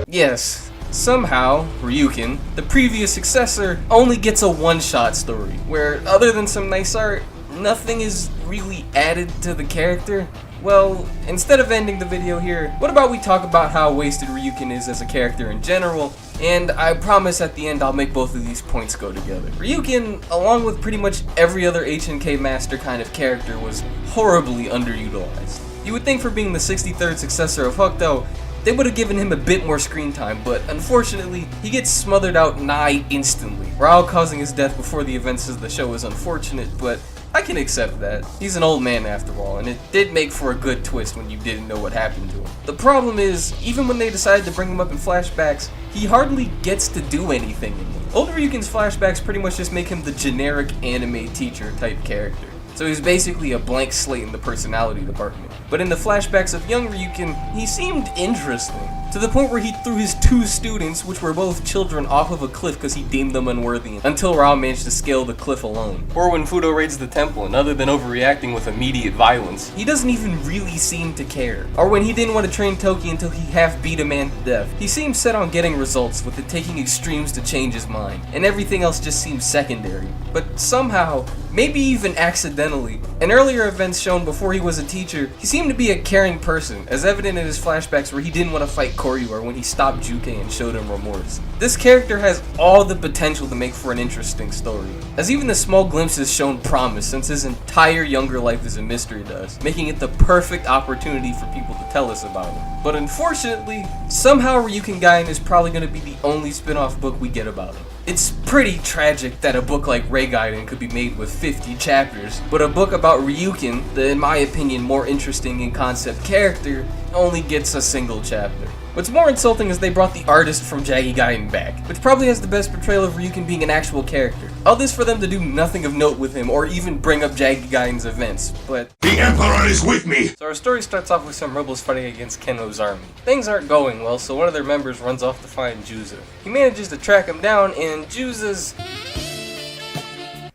Yes, somehow, Ryukin, the previous successor, only gets a one-shot story, where other than some nice art, nothing is really added to the character. Well, instead of ending the video here, what about we talk about how wasted Ryukin is as a character in general, and I promise at the end I'll make both of these points go together. Ryukin, along with pretty much every other HNK master kind of character, was horribly underutilized. You would think for being the 63rd successor of Hokuto, they would have given him a bit more screen time, but unfortunately, he gets smothered out nigh instantly. Rao causing his death before the events of the show is unfortunate, but I can accept that. He's an old man after all, and it did make for a good twist when you didn't know what happened to him. The problem is, even when they decided to bring him up in flashbacks, he hardly gets to do anything in them. Old Ryukin's flashbacks pretty much just make him the generic anime teacher type character. So he's basically a blank slate in the personality department. But in the flashbacks of young Ryukin, he seemed interesting, to the point where he threw his 2 2 students, which were both children, off of a cliff because he deemed them unworthy, until Rao managed to scale the cliff alone. Or when Fudo raids the temple, and other than overreacting with immediate violence, he doesn't even really seem to care. Or when he didn't want to train Toki until he half beat a man to death. He seems set on getting results, with it taking extremes to change his mind, and everything else just seems secondary. But somehow, maybe even accidentally, in earlier events shown before he was a teacher, he seemed to be a caring person, as evident in his flashbacks where he didn't want to fight Koryu or when he stopped Juke and showed him remorse. This character has all the potential to make for an interesting story, as even the small glimpses shown promise, since his entire younger life is a mystery to us, making it the perfect opportunity for people to tell us about him. But unfortunately, somehow Ryuken Gaiden is probably going to be the only spin-off book we get about him. It's pretty tragic that a book like Rei Gaiden could be made with 50 chapters, but a book about Ryuken, the in my opinion more interesting in concept character, only gets a single chapter. What's more insulting is they brought the artist from Jaggy Gaiden back, which probably has the best portrayal of Ryuken being an actual character. All this for them to do nothing of note with him or even bring up Jaggy Gaiden's events, but The Emperor is with me! So our story starts off with some rebels fighting against Keno's army. Things aren't going well, so one of their members runs off to find Juza. He manages to track him down, and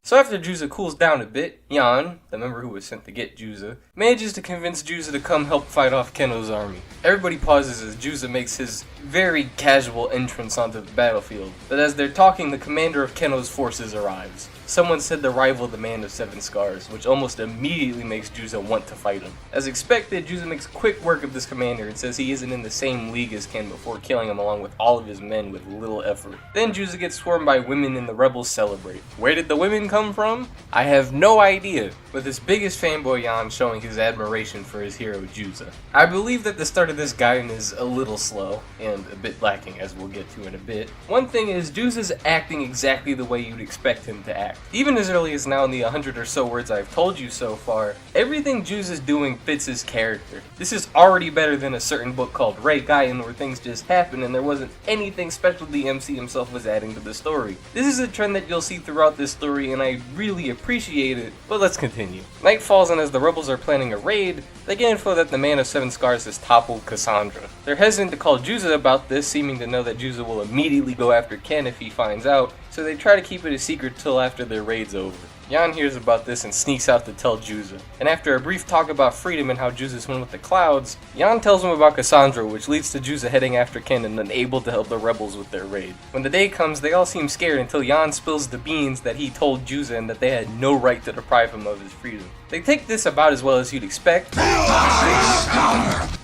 So after Juza cools down a bit, Yan, the member who was sent to get Juza, manages to convince Juza to come help fight off Keno's army. Everybody pauses as Juza makes his very casual entrance onto the battlefield, but as they're talking, the commander of Keno's forces arrives. Someone said to rival the Man of Seven Scars, which almost immediately makes Juza want to fight him. As expected, Juza makes quick work of this commander and says he isn't in the same league as Ken before killing him along with all of his men with little effort. Then Juza gets swarmed by women and the rebels celebrate. Where did the women come from? I have no idea, with his biggest fanboy Yan showing his admiration for his hero Juza. I believe that the start of this Gaiden is a little slow, and a bit lacking as we'll get to in a bit. One thing is, Juza's acting exactly the way you'd expect him to act. Even as early as now in the 100 or so words I've told you so far, everything Juza's doing fits his character. This is already better than a certain book called Rei Gaiden where things just happen and there wasn't anything special the MC himself was adding to the story. This is a trend that you'll see throughout this story and I really appreciate it, but let's continue. Night falls and as the rebels are planning a raid, they get info that the Man of Seven Scars has toppled Cassandra. They're hesitant to call Juza about this, seeming to know that Juza will immediately go after Ken if he finds out, so they try to keep it a secret till after their raid's over. Yan hears about this and sneaks out to tell Juza. And after a brief talk about freedom and how Juza's one with the clouds, Yan tells him about Cassandra, which leads to Juza heading after Ken and unable to help the rebels with their raid. When the day comes, they all seem scared until Yan spills the beans that he told Juza and that they had no right to deprive him of his freedom. They take this about as well as you'd expect,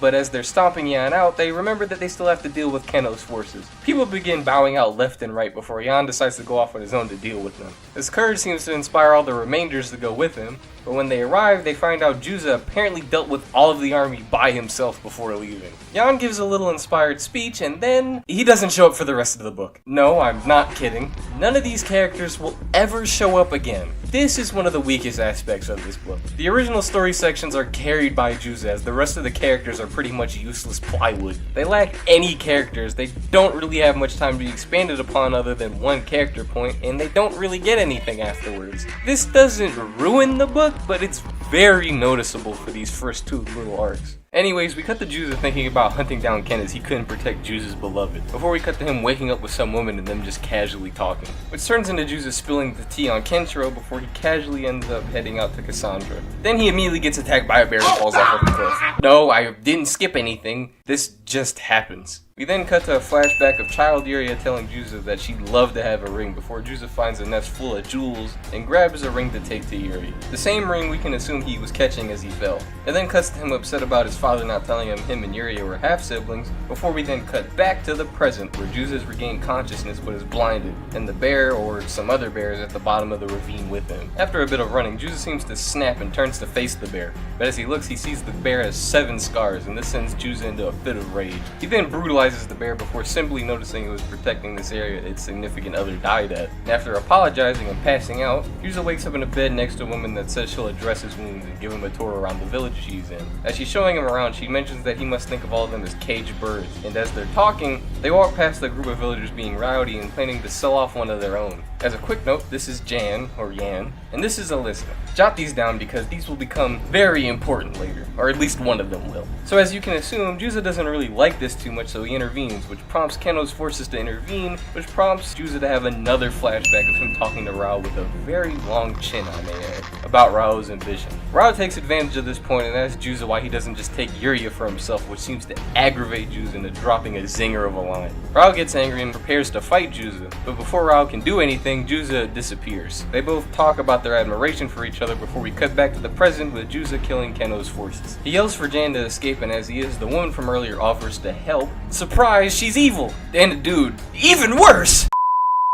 but as they're stomping Yan out, they remember that they still have to deal with Keno's forces. People begin bowing out left and right before Yan decides to go off on his own to deal with them. His courage seems to inspire all the remainders to go with him, but when they arrive, they find out Juza apparently dealt with all of the army by himself before leaving. Yan gives a little inspired speech, and then he doesn't show up for the rest of the book. No, I'm not kidding. None of these characters will ever show up again. This is one of the weakest aspects of this book. The original story sections are carried by Juza, as the rest of the characters are pretty much useless plywood. They lack any characters, they don't really have much time to be expanded upon other than one character point, and they don't really get anything afterwards. This doesn't ruin the book, but it's very noticeable for these first 2 little arcs. Anyways, we cut to Juza thinking about hunting down Ken as he couldn't protect Juza's beloved, before we cut to him waking up with some woman and them just casually talking. Which turns into Juza spilling the tea on Kenshiro before he casually ends up heading out to Cassandra. Then he immediately gets attacked by a bear and falls off of the cliff. No, I didn't skip anything. This just happens. We then cut to a flashback of child Yuria telling Juza that she'd love to have a ring before Juza finds a nest full of jewels and grabs a ring to take to Yuri. The same ring we can assume he was catching as he fell. It then cuts to him upset about his father not telling him and Yuria were half-siblings, before we then cut back to the present where Juza's regained consciousness but is blinded, and the bear or some other bear is at the bottom of the ravine with him. After a bit of running, Juza seems to snap and turns to face the bear, but as he looks he sees the bear has 7 scars and this sends Juza into a fit of rage. He then brutalizes the bear before simply noticing it was protecting this area its significant other died at. And after apologizing and passing out, Juza wakes up in a bed next to a woman that says she'll address his wounds and give him a tour around the village she's in. As she's showing him around, she mentions that he must think of all of them as caged birds, and as they're talking, they walk past a group of villagers being rowdy and planning to sell off one of their own. As a quick note, this is Jan, or Yan, and this is Alyssa. Jot these down because these will become very important later, or at least one of them will. So as you can assume, Juza doesn't really like this too much, so he intervenes, which prompts Keno's forces to intervene, which prompts Juza to have another flashback of him talking to Rao with a very long chin on their head about Rao's ambition. Rao takes advantage of this point and asks Juza why he doesn't just take Yuria for himself, which seems to aggravate Juza into dropping a zinger of a line. Rao gets angry and prepares to fight Juza, but before Rao can do anything, Juza disappears. They both talk about their admiration for each other before we cut back to the present with Juza killing Keno's forces. He yells for Jan to escape, and as he is, the woman from earlier offers to help. Surprise, she's evil! And dude, even worse!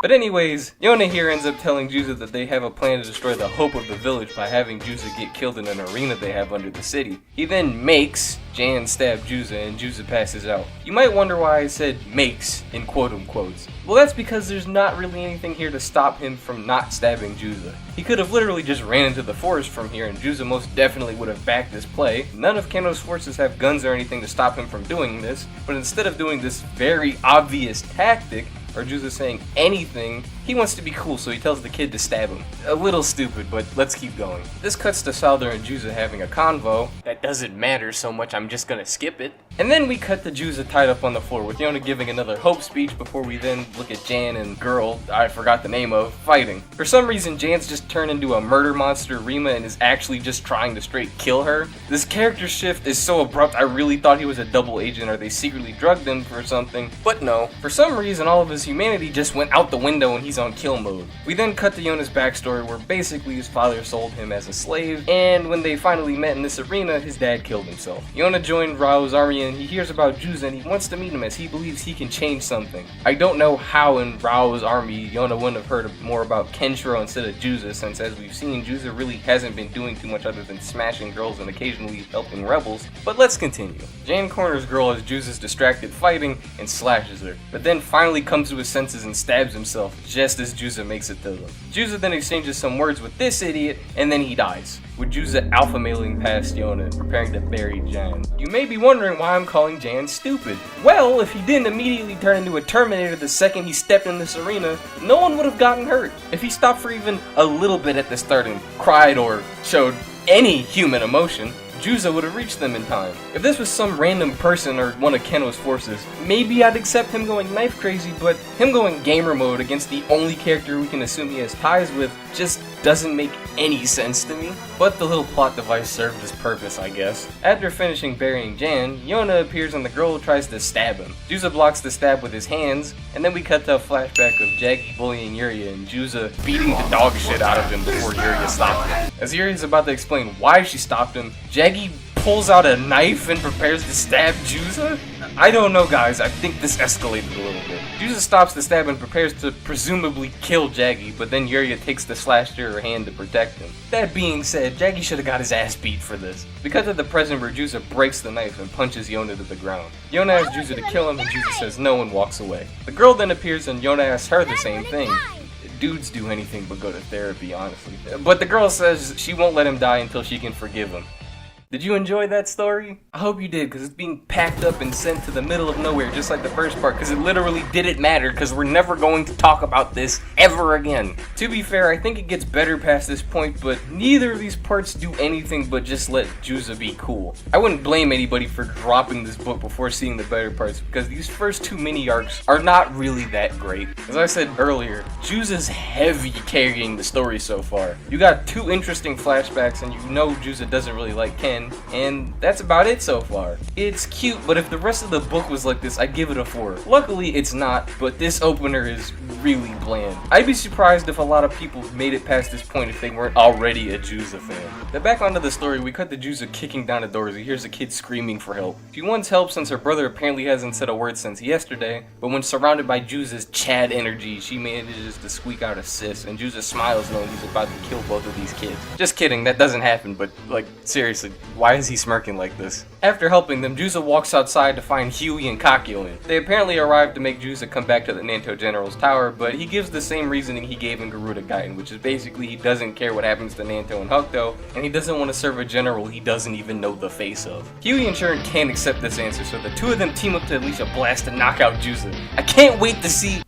But anyways, Yona here ends up telling Juza that they have a plan to destroy the hope of the village by having Juza get killed in an arena they have under the city. He then makes Jan stab Juza and Juza passes out. You might wonder why I said makes in quote-unquotes. Well, that's because there's not really anything here to stop him from not stabbing Juza. He could have literally just ran into the forest from here and Juza most definitely would have backed this play. None of Keno's forces have guns or anything to stop him from doing this, but instead of doing this very obvious tactic, or Juza saying anything, he wants to be cool, so he tells the kid to stab him. A little stupid, but let's keep going. This cuts to Salder and Juza having a convo. That doesn't matter so much, I'm just gonna skip it. And then we cut to Juza tied up on the floor, with Yona giving another hope speech before we then look at Jan and girl, I forgot the name of, fighting. For some reason, Jan's just turned into a murder monster Rima and is actually just trying to straight kill her. This character shift is so abrupt, I really thought he was a double agent or they secretly drugged him for something, but no. For some reason, all of his humanity just went out the window and he's on kill mode. We then cut to Yona's backstory where basically his father sold him as a slave, and when they finally met in this arena, his dad killed himself. Yona joined Rao's army and he hears about Juza and he wants to meet him as he believes he can change something. I don't know how in Rao's army Yona wouldn't have heard more about Kenshiro instead of Juza, since as we've seen, Juza really hasn't been doing too much other than smashing girls and occasionally helping rebels, but let's continue. Jan corners girl as Juza's distracted fighting and slashes her, but then finally comes to his senses and stabs himself just as Juza makes it to them. Juza then exchanges some words with this idiot and then he dies, with Juza alpha mailing past Yona and preparing to bury Jan. You may be wondering why I'm calling Jan stupid. Well, if he didn't immediately turn into a Terminator the second he stepped in this arena, no one would have gotten hurt. If he stopped for even a little bit at the start and cried or showed any human emotion, Juza would have reached them in time. If this was some random person or one of Keno's forces, maybe I'd accept him going knife crazy, but him going gamer mode against the only character we can assume he has ties with just doesn't make any sense to me. But the little plot device served its purpose, I guess. After finishing burying Jan, Yona appears and the girl tries to stab him. Juza blocks the stab with his hands, and then we cut to a flashback of Jaggy bullying Yuria and Juza beating the dog shit out of him before Yuria stopped him. As Yuria's about to explain why she stopped him, Jaggy pulls out a knife and prepares to stab Juza? I don't know, guys, I think this escalated a little bit. Juza stops the stab and prepares to presumably kill Jaggy, but then Yuria takes the slash to her hand to protect him. That being said, Jaggy should have got his ass beat for this. We cut to the present where Juza breaks the knife and punches Yona to the ground. Yona asks Juza to kill him and Juza says no and walks away. The girl then appears and Yona asks her the same thing. Dudes do anything but go to therapy, honestly. But the girl says she won't let him die until she can forgive him. Did you enjoy that story? I hope you did, because it's being packed up and sent to the middle of nowhere, just like the first part, because it literally didn't matter, because we're never going to talk about this ever again. To be fair, I think it gets better past this point, but neither of these parts do anything but just let Juza be cool. I wouldn't blame anybody for dropping this book before seeing the better parts, because these first two mini-arcs are not really that great. As I said earlier, Juza's heavy carrying the story so far. You got two interesting flashbacks, and you know Juza doesn't really like Ken, and that's about it so far. It's cute, but if the rest of the book was like this, I'd give it a 4. Luckily, it's not, but this opener is really bland. I'd be surprised if a lot of people made it past this point if they weren't already a Juza fan. Then back onto the story, we cut to Juza kicking down a door as he hears a kid screaming for help. She wants help since her brother apparently hasn't said a word since yesterday, but when surrounded by Juza's Chad energy, she manages to squeak out a sis, and Juza smiles knowing he's about to kill both of these kids. Just kidding, that doesn't happen, but like, seriously, why is he smirking like this? After helping them, Juza walks outside to find Huey and Kakyoin. They apparently arrived to make Juza come back to the Nanto General's tower, but he gives the same reasoning he gave in Garuda Gaiden, which is basically he doesn't care what happens to Nanto and Hokuto, and he doesn't want to serve a general he doesn't even know the face of. Huey and Sharon can't accept this answer, so the two of them team up to unleash a blast to knock out Juza. I can't wait to see...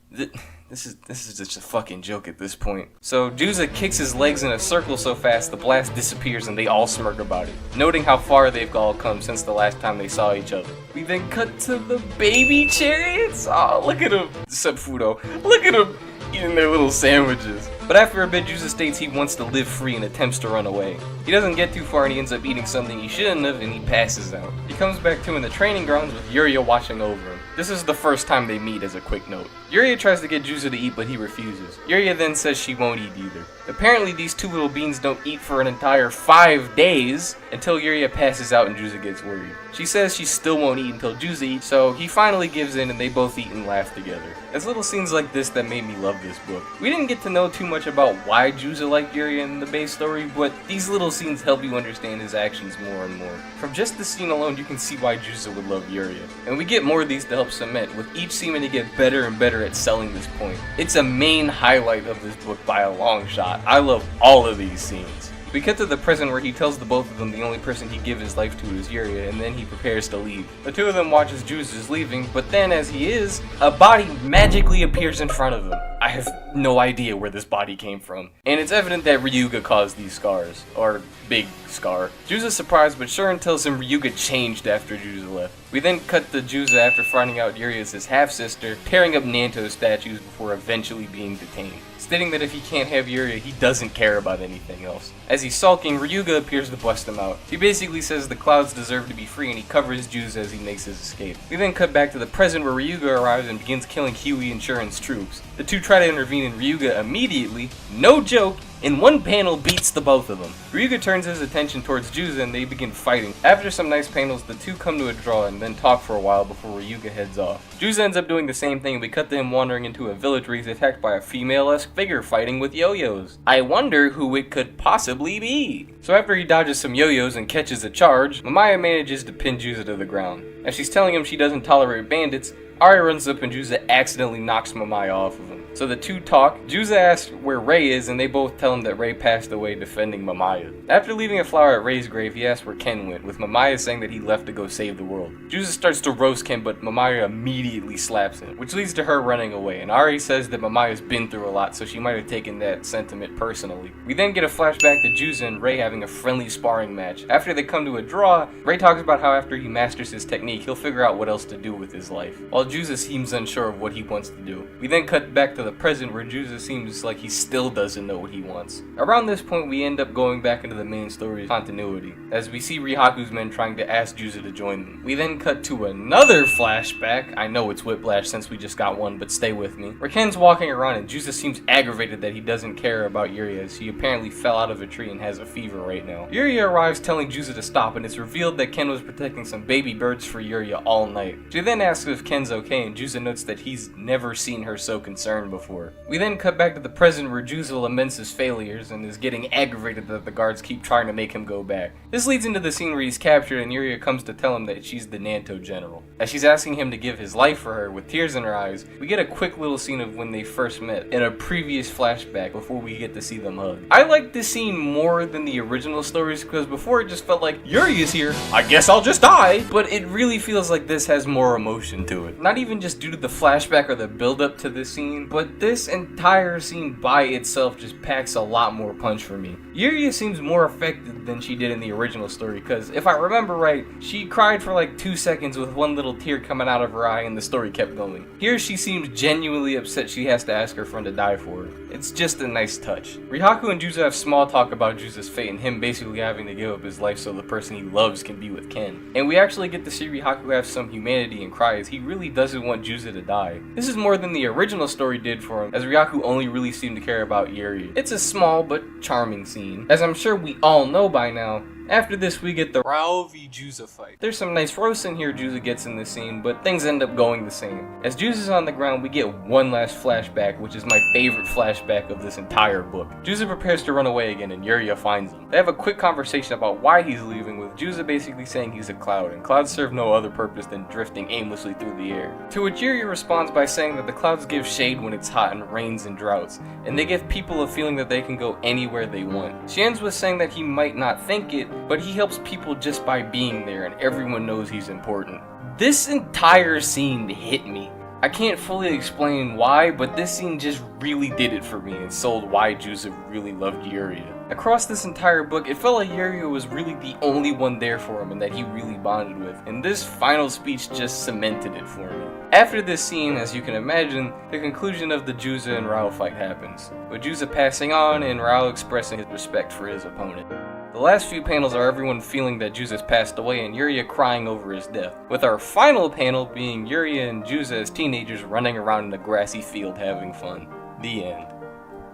This is just a fucking joke at this point. So Juza kicks his legs in a circle so fast the blast disappears and they all smirk about it, noting how far they've all come since the last time they saw each other. We then cut to the baby chariots. Oh, look at them. Subfudo. Look at them eating their little sandwiches. But after a bit, Juza states he wants to live free and attempts to run away. He doesn't get too far and he ends up eating something he shouldn't have and he passes out. He comes back to in the training grounds with Yuria watching over him. This is the first time they meet as a quick note. Yuria tries to get Juza to eat but he refuses. Yuria then says she won't eat either. Apparently these two little beans don't eat for an entire 5 days until Yuria passes out and Juza gets worried. She says she still won't eat until Juza eats, so he finally gives in and they both eat and laugh together. It's little scenes like this that made me love this book. We didn't get to know too much about why Juza liked Yuria in the base story, but these little scenes help you understand his actions more and more. From just the scene alone, you can see why Juza would love Yuria. And we get more of these to help cement, with each seeming to get better and better at selling this point. It's a main highlight of this book by a long shot. I love all of these scenes. We cut to the present where he tells the both of them the only person he'd give his life to is Yuria, and then he prepares to leave. The two of them watch as Juza is leaving, but then as he is, a body magically appears in front of him. I have no idea where this body came from. And it's evident that Ryuga caused these scars, or big scar. Juza's surprised, but Shuren tells him Ryuga changed after Juza left. We then cut to Juza after finding out Yuria is his half-sister, tearing up Nanto statues before eventually being detained, stating that if he can't have Yuria, he doesn't care about anything else. As he's sulking, Ryuga appears to bust him out. He basically says the clouds deserve to be free and he covers Juza as he makes his escape. We then cut back to the present where Ryuga arrives and begins killing Huey and Shuren's troops. The two try to intervene and Ryuga immediately, no joke, in one panel beats the both of them. Ryuga turns his attention towards Juza and they begin fighting. After some nice panels, the two come to a draw and then talk for a while before Ryuga heads off. Juza ends up doing the same thing and we cut to him wandering into a village where he's attacked by a female-esque figure fighting with yo-yos. I wonder who it could possibly be. So after he dodges some yo-yos and catches a charge, Mamaya manages to pin Juza to the ground. As she's telling him she doesn't tolerate bandits, Ari runs up and Juza accidentally knocks Mamaya off of him. So the two talk. Juza asks where Rei is and they both tell him that Rei passed away defending Mamaya. After leaving a flower at Rei's grave, he asks where Ken went, with Mamaya saying that he left to go save the world. Juza starts to roast Ken, but Mamaya immediately slaps him, which leads to her running away, and Ari says that Mamaya's been through a lot, so she might have taken that sentiment personally. We then get a flashback to Juza and Rei having a friendly sparring match. After they come to a draw, Rei talks about how after he masters his technique, he'll figure out what else to do with his life, while Juza seems unsure of what he wants to do. We then cut back to the present where Juza seems like he still doesn't know what he wants. Around this point, we end up going back into the main story's continuity, as we see Rihaku's men trying to ask Juza to join them. We then cut to another flashback. I know it's Whiplash since we just got one, but stay with me. Where Ken's walking around and Juza seems aggravated that he doesn't care about Yuria, as he apparently fell out of a tree and has a fever right now. Yuria arrives telling Juza to stop, and it's revealed that Ken was protecting some baby birds for Yuria all night. She then asks if Ken's okay, and Juza notes that he's never seen her so concerned before. We then cut back to the present where Juza laments his failures and is getting aggravated that the guards keep trying to make him go back. This leads into the scene where he's captured and Yuria comes to tell him that she's the Nanto general. As she's asking him to give his life for her with tears in her eyes, we get a quick little scene of when they first met in a previous flashback before we get to see them hug. I like this scene more than the original stories because before it just felt like, Yuri's here, I guess I'll just die. But it really feels like this has more emotion to it. Not even just due to the flashback or the build up to this scene, but this entire scene by itself just packs a lot more punch for me. Yuria seems more affected than she did in the original story because if I remember right, she cried for like 2 seconds with one little tear coming out of her eye and the story kept going. Here she seems genuinely upset she has to ask her friend to die for her. It's just a nice touch. Rihaku and Juza have small talk about Juza's fate and him basically having to give up his life so the person he loves can be with Ken. And we actually get to see Rihaku have some humanity and cry as he really doesn't want Juza to die. This is more than the original story did for him, as Rihaku only really seemed to care about Yuri. It's a small but charming scene. As I'm sure we all know by now, after this we get the Rao v Juza fight. There's some nice roasting here Juza gets in this scene, but things end up going the same. As Juza's on the ground, we get one last flashback, which is my favorite flashback of this entire book. Juza prepares to run away again and Yuria finds him. They have a quick conversation about why he's leaving, with Juza basically saying he's a cloud, and clouds serve no other purpose than drifting aimlessly through the air. To which Yuria responds by saying that the clouds give shade when it's hot and rains in droughts, and they give people a feeling that they can go anywhere they want. She ends with saying that he might not think it, but he helps people just by being there and everyone knows he's important. This entire scene hit me. I can't fully explain why, but this scene just really did it for me and sold why Juza really loved Yuria. Across this entire book, it felt like Yuria was really the only one there for him and that he really bonded with, and this final speech just cemented it for me. After this scene, as you can imagine, the conclusion of the Juza and Rao fight happens, with Juza passing on and Rao expressing his respect for his opponent. The last few panels are everyone feeling that Juza's passed away and Yuria crying over his death, with our final panel being Yuria and Juza as teenagers running around in a grassy field having fun. The end.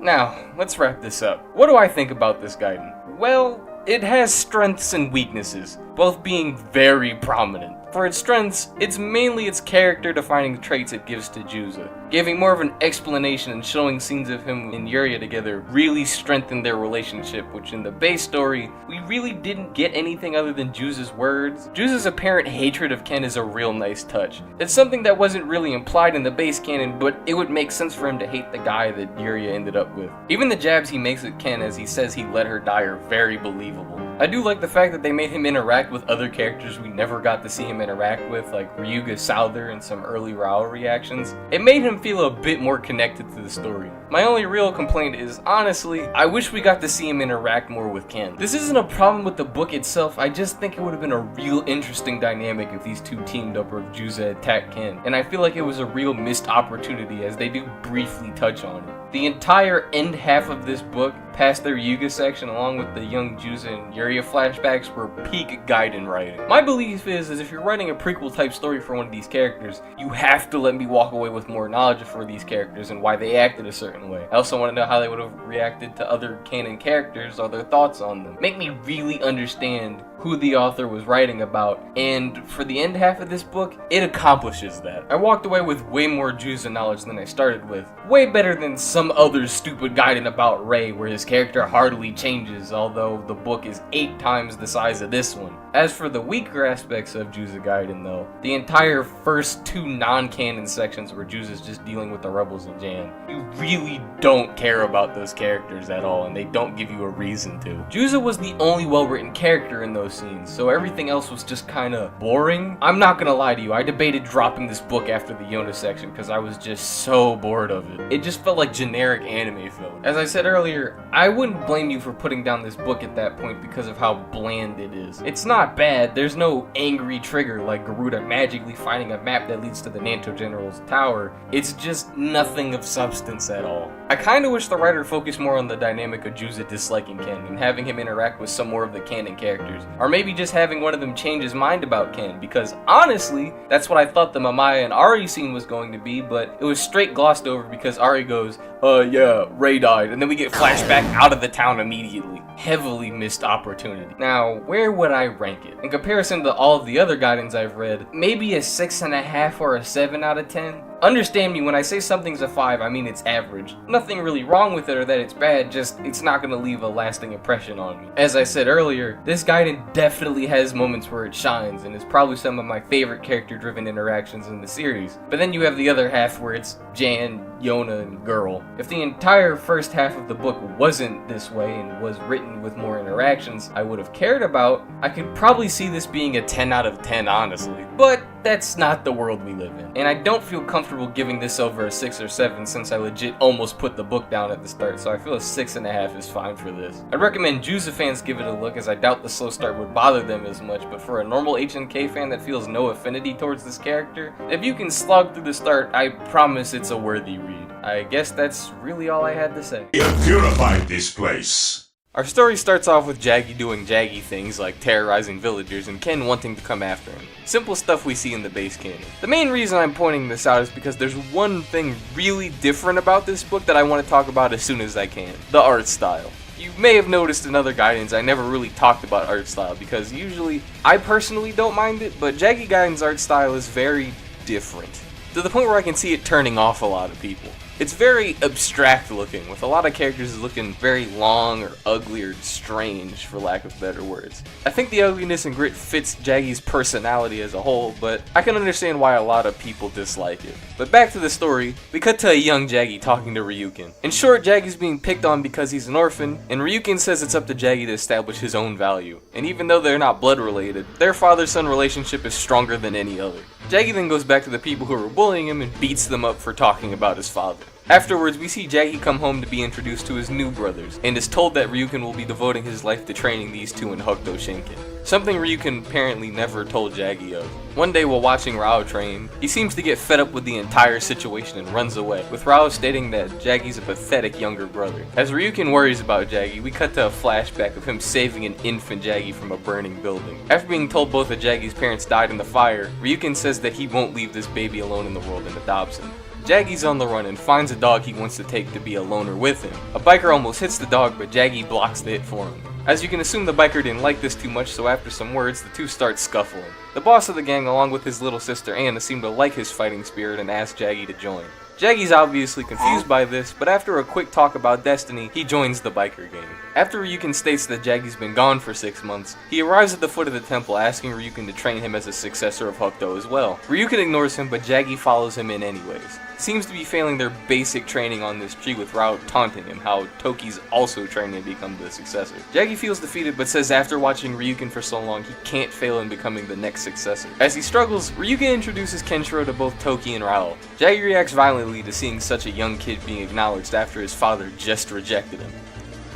Now, let's wrap this up. What do I think about this Gaiden? Well, it has strengths and weaknesses, both being very prominent. For its strengths, it's mainly its character-defining traits it gives to Juza. Giving more of an explanation and showing scenes of him and Yuria together really strengthened their relationship, which in the base story, we really didn't get anything other than Juza's words. Juza's apparent hatred of Ken is a real nice touch. It's something that wasn't really implied in the base canon, but it would make sense for him to hate the guy that Yuria ended up with. Even the jabs he makes at Ken as he says he let her die are very believable. I do like the fact that they made him interact with other characters we never got to see him interact with, like Ryuga Souther and some early Rao reactions. It made him feel a bit more connected to the story. My only real complaint is, honestly, I wish we got to see him interact more with Ken. This isn't a problem with the book itself, I just think it would have been a real interesting dynamic if these two teamed up or if Juza attacked Ken, and I feel like it was a real missed opportunity as they do briefly touch on it. The entire end half of this book, past their Yuga section along with the young Juza and Yuria flashbacks, were peak Gaiden writing. My belief is if you're writing a prequel type story for one of these characters, you have to let me walk away with more knowledge for these characters and why they acted a certain way. I also want to know how they would have reacted to other canon characters or their thoughts on them. Make me really understand who the author was writing about, and for the end half of this book, it accomplishes that. I walked away with way more Juza knowledge than I started with. Way better than some other stupid Gaiden about Rei where his character hardly changes, although the book is 8 times the size of this one. As for the weaker aspects of Juza Gaiden though, the entire first 2 non-canon sections where Juza's just dealing with the rebels in Jan, you really don't care about those characters at all and they don't give you a reason to. Juza was the only well-written character in those scenes, so everything else was just kinda boring. I'm not gonna lie to you, I debated dropping this book after the Yona section because I was just so bored of it. It just felt like generic anime film. As I said earlier, I wouldn't blame you for putting down this book at that point because of how bland it is. It's not bad, there's no angry trigger like Garuda magically finding a map that leads to the Nanto General's tower. It's just nothing of substance at all. I kinda wish the writer focused more on the dynamic of Juza disliking Ken and having him interact with some more of the canon characters. Or maybe just having one of them change his mind about Ken, because honestly, that's what I thought the Mamaya and Ari scene was going to be, but it was straight glossed over because Ari goes, yeah, Rei died, and then we get flashback out of the town immediately. Heavily missed opportunity. Now, where would I rank it? In comparison to all of the other Gaidens I've read, maybe a 6.5 or a 7 out of 10? Understand me, when I say something's a 5, I mean it's average. Nothing really wrong with it or that it's bad, just it's not gonna leave a lasting impression on me. As I said earlier, this Gaiden definitely has moments where it shines, and is probably some of my favorite character-driven interactions in the series. But then you have the other half where it's Jan, Yona, and Girl. If the entire first half of the book wasn't this way and was written with more interactions I would have cared about, I could probably see this being a 10 out of 10, honestly. But that's not the world we live in. And I don't feel comfortable giving this over a 6 or 7 since I legit almost put the book down at the start, so I feel a 6.5 is fine for this. I'd recommend Juza fans give it a look, as I doubt the slow start would bother them as much, but for a normal HNK fan that feels no affinity towards this character, if you can slog through the start, I promise it's a worthy read. I guess that's really all I had to say. You have purified this place. Our story starts off with Jaggy doing Jaggy things like terrorizing villagers and Ken wanting to come after him. Simple stuff we see in the base canon. The main reason I'm pointing this out is because there's one thing really different about this book that I want to talk about as soon as I can. The art style. You may have noticed in other Gaidens I never really talked about art style because usually I personally don't mind it, but Jaggy Gaiden's art style is very different. To the point where I can see it turning off a lot of people. It's very abstract looking, with a lot of characters looking very long or ugly or strange, for lack of better words. I think the ugliness and grit fits Jaggy's personality as a whole, but I can understand why a lot of people dislike it. But back to the story, we cut to a young Jaggy talking to Ryukin. In short, Jaggy's being picked on because he's an orphan, and Ryukin says it's up to Jaggy to establish his own value. And even though they're not blood related, their father-son relationship is stronger than any other. Jaggy then goes back to the people who are bullying him and beats them up for talking about his father. Afterwards, we see Jaggy come home to be introduced to his new brothers, and is told that Ryukin will be devoting his life to training these two in Hokuto Shinken. Something Ryukin apparently never told Jaggy of. One day while watching Rao train, he seems to get fed up with the entire situation and runs away, with Rao stating that Jaggy's a pathetic younger brother. As Ryukin worries about Jaggy, we cut to a flashback of him saving an infant Jaggy from a burning building. After being told both of Jaggy's parents died in the fire, Ryukin says that he won't leave this baby alone in the world and adopts him. Jaggy's on the run and finds a dog he wants to take to be a loner with him. A biker almost hits the dog, but Jaggy blocks the hit for him. As you can assume, the biker didn't like this too much, so after some words, the two start scuffling. The boss of the gang, along with his little sister Anna, seem to like his fighting spirit and ask Jaggy to join. Jaggy's obviously confused by this, but after a quick talk about destiny, he joins the biker gang. After Ryukin states that Jaggy's been gone for 6 months, he arrives at the foot of the temple asking Ryukin to train him as a successor of Hokuto as well. Ryukin ignores him, but Jaggy follows him in anyways. Seems to be failing their basic training on this tree, with Rao taunting him how Toki's also training to become the successor. Jaggy feels defeated but says after watching Ryukin for so long he can't fail in becoming the next successor. As he struggles, Ryukin introduces Kenshiro to both Toki and Rao. Jaggy reacts violently to seeing such a young kid being acknowledged after his father just rejected him.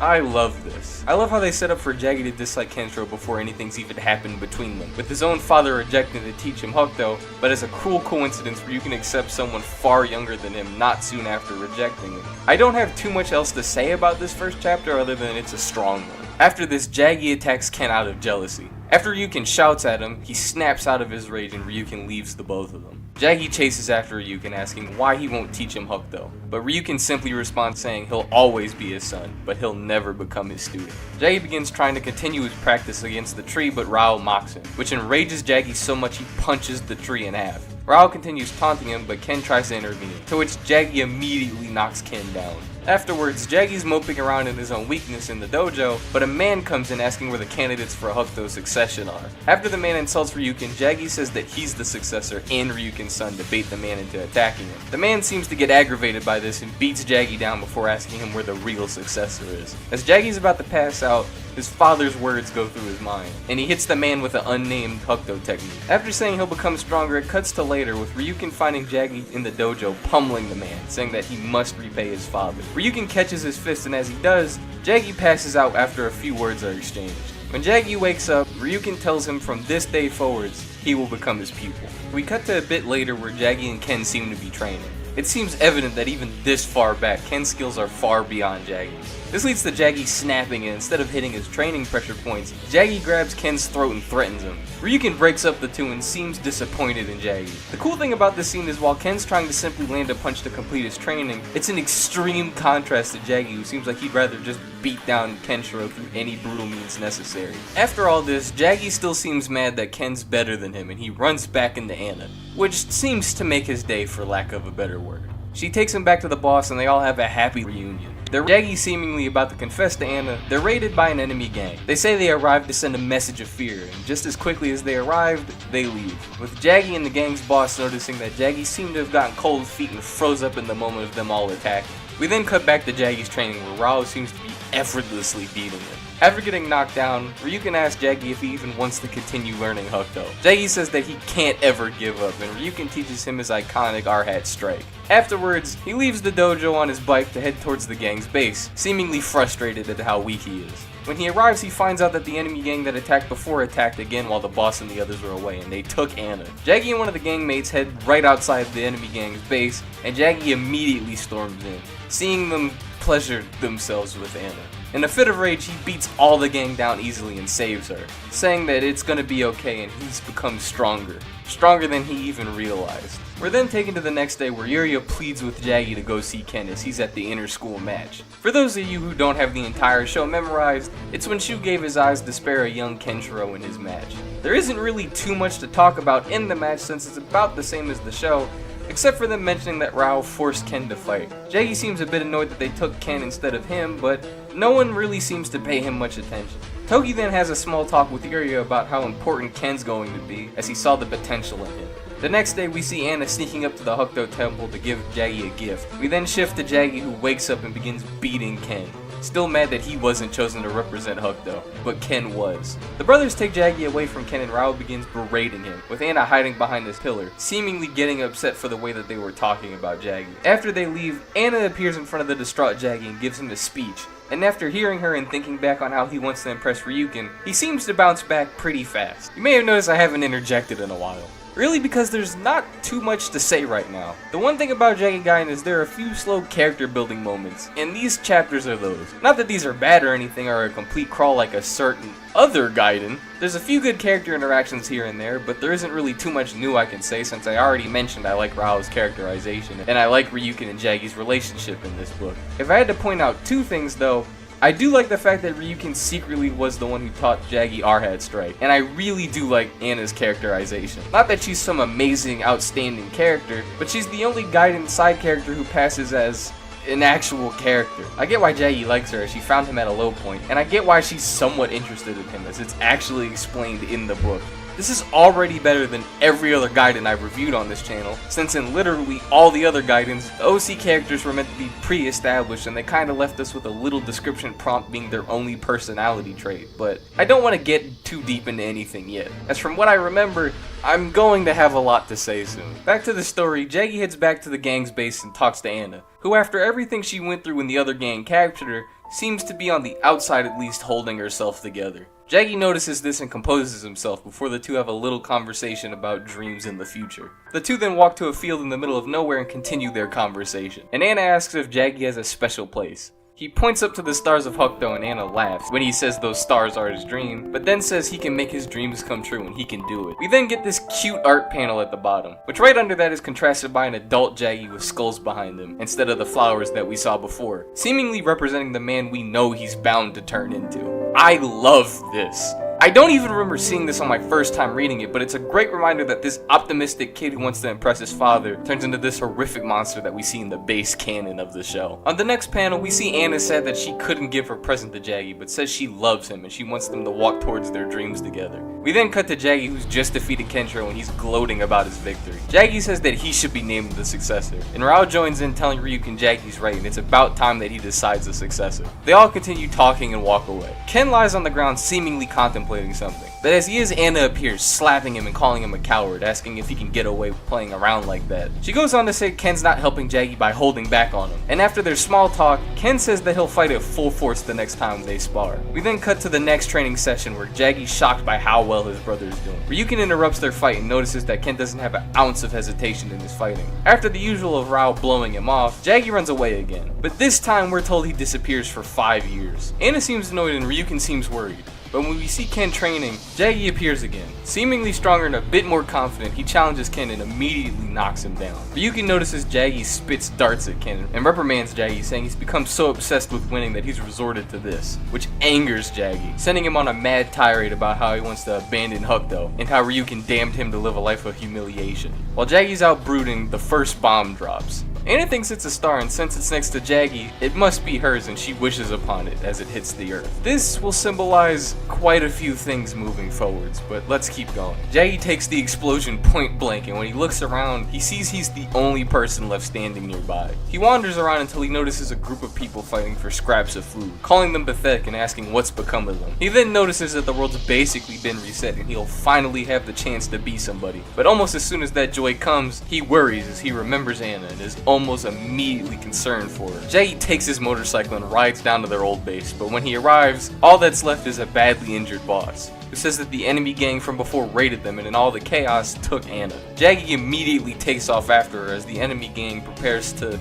I love this. I love how they set up for Jaggy to dislike Kenshiro before anything's even happened between them, with his own father rejecting to teach him Hokuto, but as a cruel coincidence where you can accept someone far younger than him not soon after rejecting him. I don't have too much else to say about this first chapter other than it's a strong one. After this, Jaggy attacks Ken out of jealousy. After Ryukin shouts at him, he snaps out of his rage and Ryukin leaves the both of them. Jaggy chases after Ryukin, asking why he won't teach him Hokuto, but Ryukin simply responds saying he'll always be his son, but he'll never become his student. Jaggy begins trying to continue his practice against the tree, but Rao mocks him, which enrages Jaggy so much he punches the tree in half. Rao continues taunting him, but Ken tries to intervene, to which Jaggy immediately knocks Ken down. Afterwards, Jaggy's moping around in his own weakness in the dojo, but a man comes in asking where the candidates for Hokuto succession are. After the man insults Ryukin, Jaggy says that he's the successor and Ryukin's son to bait the man into attacking him. The man seems to get aggravated by this and beats Jaggy down before asking him where the real successor is. As Jaggy's about to pass out, his father's words go through his mind, and he hits the man with an unnamed Hokuto technique. After saying he'll become stronger, it cuts to later with Ryukin finding Jaggy in the dojo pummeling the man, saying that he must repay his father. Ryukin catches his fist, and as he does, Jaggy passes out after a few words are exchanged. When Jaggy wakes up, Ryukin tells him from this day forwards, he will become his pupil. We cut to a bit later where Jaggy and Ken seem to be training. It seems evident that even this far back, Ken's skills are far beyond Jaggy's. This leads to Jaggy snapping, and instead of hitting his training pressure points, Jaggy grabs Ken's throat and threatens him. Ryukin breaks up the two and seems disappointed in Jaggy. The cool thing about this scene is while Ken's trying to simply land a punch to complete his training, it's an extreme contrast to Jaggy, who seems like he'd rather just beat down Kenshiro through any brutal means necessary. After all this, Jaggy still seems mad that Ken's better than him, and he runs back into Anna, which seems to make his day for lack of a better word. She takes him back to the boss and they all have a happy reunion. Jaggy seemingly about to confess to Anna, they're raided by an enemy gang. They say they arrived to send a message of fear, and just as quickly as they arrived, they leave. With Jaggy and the gang's boss noticing that Jaggy seemed to have gotten cold feet and froze up in the moment of them all attacking. We then cut back to Jaggy's training where Rao seems to be effortlessly beating him. After getting knocked down, Ryukin asks Jaggy if he even wants to continue learning Hokuto. Jaggy says that he can't ever give up, and Ryukin teaches him his iconic R-Hat strike. Afterwards, he leaves the dojo on his bike to head towards the gang's base, seemingly frustrated at how weak he is. When he arrives, he finds out that the enemy gang that attacked before attacked again while the boss and the others were away, and they took Anna. Jaggy and one of the gang mates head right outside the enemy gang's base, and Jaggy immediately storms in, seeing them pleasure themselves with Anna. In a fit of rage, he beats all the gang down easily and saves her, saying that it's gonna be okay and he's become stronger than he even realized. We're then taken to the next day where Yuria pleads with Jaggy to go see Ken as he's at the inter-school match. For those of you who don't have the entire show memorized, it's when Shu gave his eyes to spare a young Kenshiro in his match. There isn't really too much to talk about in the match since it's about the same as the show, except for them mentioning that Rao forced Ken to fight. Jaggy seems a bit annoyed that they took Ken instead of him, but no one really seems to pay him much attention. Togi then has a small talk with Iria about how important Ken's going to be, as he saw the potential in him. The next day, we see Anna sneaking up to the Hokuto temple to give Jaggy a gift. We then shift to Jaggy, who wakes up and begins beating Ken. Still mad that he wasn't chosen to represent Hokuto, but Ken was. The brothers take Jaggy away from Ken and Rao begins berating him, with Anna hiding behind his pillar, seemingly getting upset for the way that they were talking about Jaggy. After they leave, Anna appears in front of the distraught Jaggy and gives him a speech. And after hearing her and thinking back on how he wants to impress Ryukin, he seems to bounce back pretty fast. You may have noticed I haven't interjected in a while. Really because there's not too much to say right now. The one thing about Jaggy Gaiden is there are a few slow character building moments, and these chapters are those. Not that these are bad or anything or a complete crawl like a certain other Gaiden. There's a few good character interactions here and there, but there isn't really too much new I can say since I already mentioned I like Rao's characterization, and I like Ryukin and Jaggy's relationship in this book. If I had to point out two things though, I do like the fact that Ryukin secretly was the one who taught Jaggy Arhat Strike, and I really do like Anna's characterization. Not that she's some amazing, outstanding character, but she's the only Gaiden side character who passes as an actual character. I get why Jaggy likes her, as she found him at a low point, and I get why she's somewhat interested in him, as it's actually explained in the book. This is already better than every other Gaiden I've reviewed on this channel, since in literally all the other Gaidens, the OC characters were meant to be pre-established and they kinda left us with a little description prompt being their only personality trait, but I don't want to get too deep into anything yet, as from what I remember, I'm going to have a lot to say soon. Back to the story, Jaggy heads back to the gang's base and talks to Anna, who after everything she went through when the other gang captured her, seems to be on the outside at least holding herself together. Jaggy notices this and composes himself before the two have a little conversation about dreams in the future. The two then walk to a field in the middle of nowhere and continue their conversation, and Anna asks if Jaggy has a special place. He points up to the stars of Hokuto and Anna laughs when he says those stars are his dream, but then says he can make his dreams come true and he can do it. We then get this cute art panel at the bottom, which right under that is contrasted by an adult Jaggy with skulls behind him, instead of the flowers that we saw before, seemingly representing the man we know he's bound to turn into. I love this. I don't even remember seeing this on my first time reading it, but it's a great reminder that this optimistic kid who wants to impress his father turns into this horrific monster that we see in the base canon of the show. On the next panel, we see Anna said that she couldn't give her present to Jaggy, but says she loves him and she wants them to walk towards their dreams together. We then cut to Jaggy, who's just defeated Kenshiro, and he's gloating about his victory. Jaggy says that he should be named the successor, and Rao joins in telling Ryukin Jaggy's right and it's about time that he decides the successor. They all continue talking and walk away. Ken lies on the ground seemingly contemplating something, but as he is, Anna appears, slapping him and calling him a coward, asking if he can get away playing around like that. She goes on to say Ken's not helping Jaggy by holding back on him, and after their small talk, Ken says that he'll fight at full force the next time they spar. We then cut to the next training session where Jaggy's shocked by how well his brother is doing. Ryukin interrupts their fight and notices that Ken doesn't have an ounce of hesitation in his fighting. After the usual of Rao blowing him off, Jaggy runs away again, but this time we're told he disappears for 5 years. Anna seems annoyed and Ryukin seems worried. But when we see Ken training, Jaggy appears again. Seemingly stronger and a bit more confident, he challenges Ken and immediately knocks him down. Ryukin notices Jaggy spits darts at Ken and reprimands Jaggy, saying he's become so obsessed with winning that he's resorted to this, which angers Jaggy, sending him on a mad tirade about how he wants to abandon Hokuto and how Ryukin damned him to live a life of humiliation. While Jaggy's out brooding, the first bomb drops. Anna thinks it's a star, and since it's next to Jaggy, it must be hers, and she wishes upon it as it hits the earth. This will symbolize quite a few things moving forwards, but let's keep going. Jaggy takes the explosion point blank, and when he looks around, he sees he's the only person left standing nearby. He wanders around until he notices a group of people fighting for scraps of food, calling them pathetic and asking what's become of them. He then notices that the world's basically been reset, and he'll finally have the chance to be somebody. But almost as soon as that joy comes, he worries as he remembers Anna and is almost immediately concerned for her. Jaggy takes his motorcycle and rides down to their old base, but when he arrives, all that's left is a badly injured boss, who says that the enemy gang from before raided them and in all the chaos took Anna. Jaggy immediately takes off after her as the enemy gang prepares to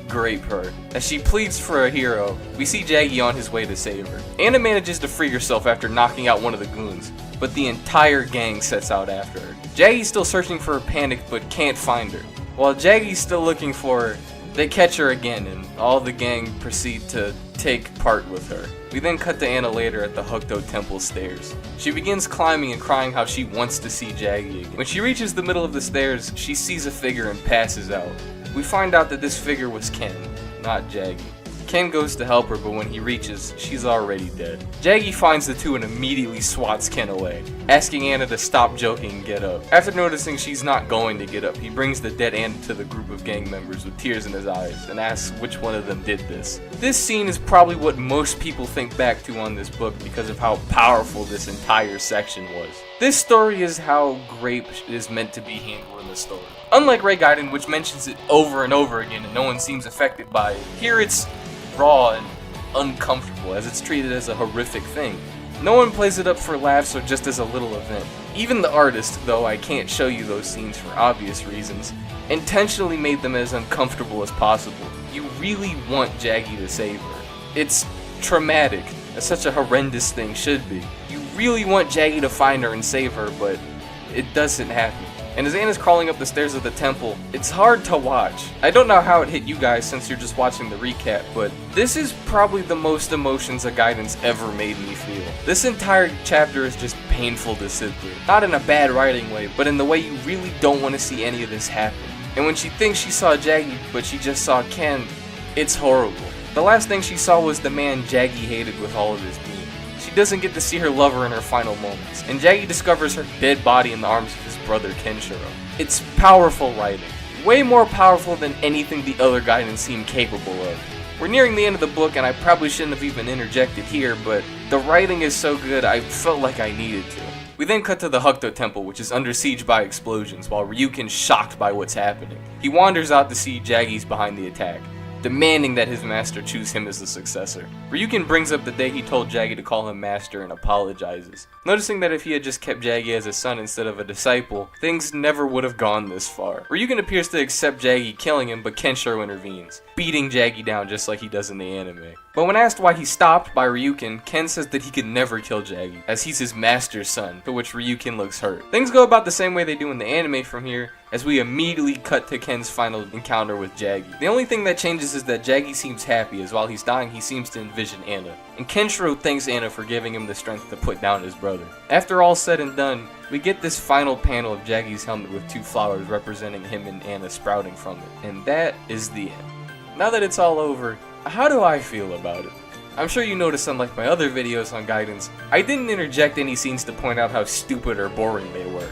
grape her. As she pleads for a hero, we see Jaggy on his way to save her. Anna manages to free herself after knocking out one of the goons, but the entire gang sets out after her. Jaggy's still searching for her panic but can't find her. While Jaggy's still looking for her, they catch her again and all the gang proceed to take part with her. We then cut to Anna later at the Hokuto Temple stairs. She begins climbing and crying how she wants to see Jaggy again. When she reaches the middle of the stairs, she sees a figure and passes out. We find out that this figure was Ken, not Jaggy. Ken goes to help her, but when he reaches, she's already dead. Jaggy finds the two and immediately swats Ken away, asking Anna to stop joking and get up. After noticing she's not going to get up, he brings the dead Anna to the group of gang members with tears in his eyes and asks which one of them did this. This scene is probably what most people think back to on this book because of how powerful this entire section was. This story is how grape is meant to be handled in the story. Unlike Ray Gaiden, which mentions it over and over again and no one seems affected by it, here it's raw and uncomfortable as it's treated as a horrific thing. No one plays it up for laughs or just as a little event. Even the artist, though I can't show you those scenes for obvious reasons, intentionally made them as uncomfortable as possible. You really want Jaggy to save her. It's traumatic, as such a horrendous thing should be. You really want Jaggy to find her and save her, but it doesn't happen. And as Anna's crawling up the stairs of the temple, it's hard to watch. I don't know how it hit you guys since you're just watching the recap, but this is probably the most emotions a Gaidens ever made me feel. This entire chapter is just painful to sit through. Not in a bad writing way, but in the way you really don't want to see any of this happen. And when she thinks she saw Jaggy, but she just saw Ken, it's horrible. The last thing she saw was the man Jaggy hated with all of his being. She doesn't get to see her lover in her final moments, and Jaggy discovers her dead body in the arms of his brother Kenshiro. It's powerful writing. Way more powerful than anything the other Gaidens seem capable of. We're nearing the end of the book and I probably shouldn't have even interjected here, but the writing is so good I felt like I needed to. We then cut to the Hokuto Temple, which is under siege by explosions, while Ryuken's shocked by what's happening. He wanders out to see Jaggy's behind the attack, demanding that his master choose him as the successor. Ryuken brings up the day he told Jaggy to call him master and apologizes. Noticing that if he had just kept Jaggy as a son instead of a disciple, things never would have gone this far. Ryuken appears to accept Jaggy killing him, but Kenshiro intervenes, beating Jaggy down just like he does in the anime. But when asked why he stopped by Ryuken, Ken says that he could never kill Jaggy, as he's his master's son, to which Ryuken looks hurt. Things go about the same way they do in the anime from here, as we immediately cut to Ken's final encounter with Jaggy. The only thing that changes is that Jaggy seems happy, as while he's dying he seems to envision Anna. And Kenshiro thanks Anna for giving him the strength to put down his brother. After all said and done, we get this final panel of Jaggy's helmet with two flowers representing him and Anna sprouting from it. And that is the end. Now that it's all over, how do I feel about it? I'm sure you noticed, unlike my other videos on Gaidens, I didn't interject any scenes to point out how stupid or boring they were.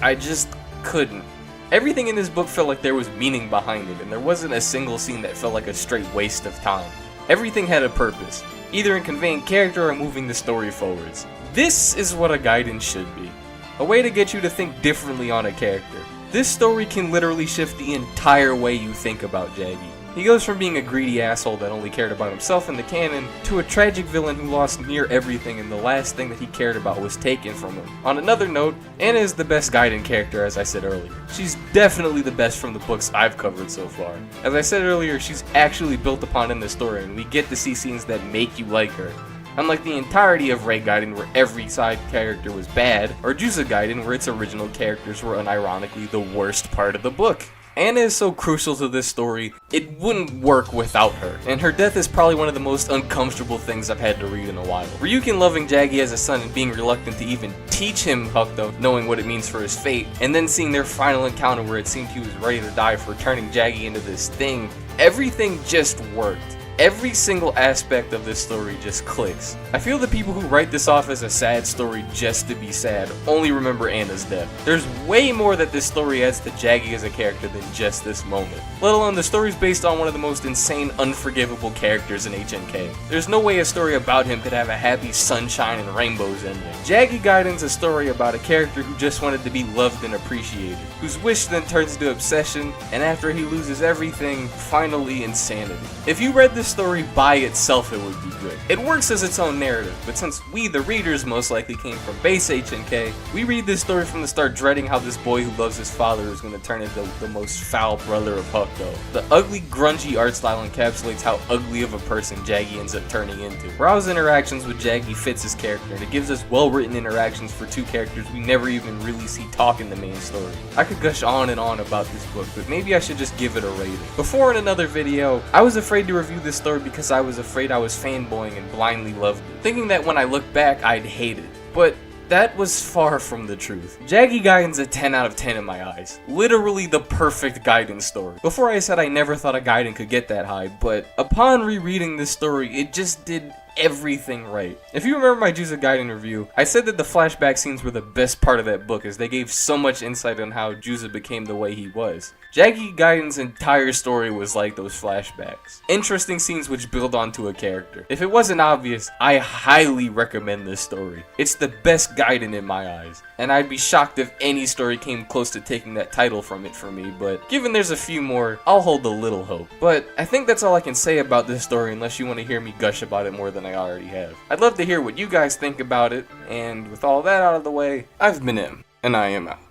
I just couldn't. Everything in this book felt like there was meaning behind it, and there wasn't a single scene that felt like a straight waste of time. Everything had a purpose, either in conveying character or moving the story forwards. This is what a Gaiden should be. A way to get you to think differently on a character. This story can literally shift the entire way you think about Jaggy. He goes from being a greedy asshole that only cared about himself in the canon, to a tragic villain who lost near everything and the last thing that he cared about was taken from him. On another note, Anna is the best Gaiden character, as I said earlier. She's definitely the best from the books I've covered so far. As I said earlier, she's actually built upon in the story, and we get to see scenes that make you like her. Unlike the entirety of Ray Gaiden, where every side character was bad, or Juza Gaiden, where its original characters were unironically the worst part of the book. Anna is so crucial to this story, it wouldn't work without her, and her death is probably one of the most uncomfortable things I've had to read in a while. Ryuken loving Jaggy as a son and being reluctant to even teach him Hokuto, knowing what it means for his fate, and then seeing their final encounter where it seemed he was ready to die for turning Jaggy into this thing, everything just worked. Every single aspect of this story just clicks. I feel the people who write this off as a sad story just to be sad only remember Anna's death. There's way more that this story adds to Jaggy as a character than just this moment. Let alone the story's based on one of the most insane, unforgivable characters in HNK. There's no way a story about him could have a happy sunshine and rainbows ending. Jaggy Gaiden's a story about a character who just wanted to be loved and appreciated, whose wish then turns into obsession, and after he loses everything, finally insanity. If you read this story by itself, it would be good. It works as its own narrative, but since we, the readers, most likely came from base HNK, we read this story from the start dreading how this boy who loves his father is going to turn into the most foul brother of Hokuto. The ugly, grungy art style encapsulates how ugly of a person Jaggy ends up turning into. Rao's interactions with Jaggy fits his character, and it gives us well-written interactions for two characters we never even really see talk in the main story. I could gush on and on about this book, but maybe I should just give it a rating. Before in another video, I was afraid to review this this story because I was afraid I was fanboying and blindly loved it, thinking that when I look back I'd hate it. But that was far from the truth. Jaggy Gaidens a 10 out of 10 in my eyes. Literally the perfect Gaiden story. Before I said I never thought a Gaiden could get that high, but upon rereading this story, it just did everything right. If you remember my Juza Gaiden review, I said that the flashback scenes were the best part of that book as they gave so much insight on how Juza became the way he was. Jaggy Gaiden's entire story was like those flashbacks. Interesting scenes which build onto a character. If it wasn't obvious, I highly recommend this story. It's the best Gaiden in my eyes, and I'd be shocked if any story came close to taking that title from it for me, but given there's a few more, I'll hold a little hope. But I think that's all I can say about this story unless you want to hear me gush about it more than I already have. I'd love to hear what you guys think about it, and with all that out of the way, I've been M, and I am out.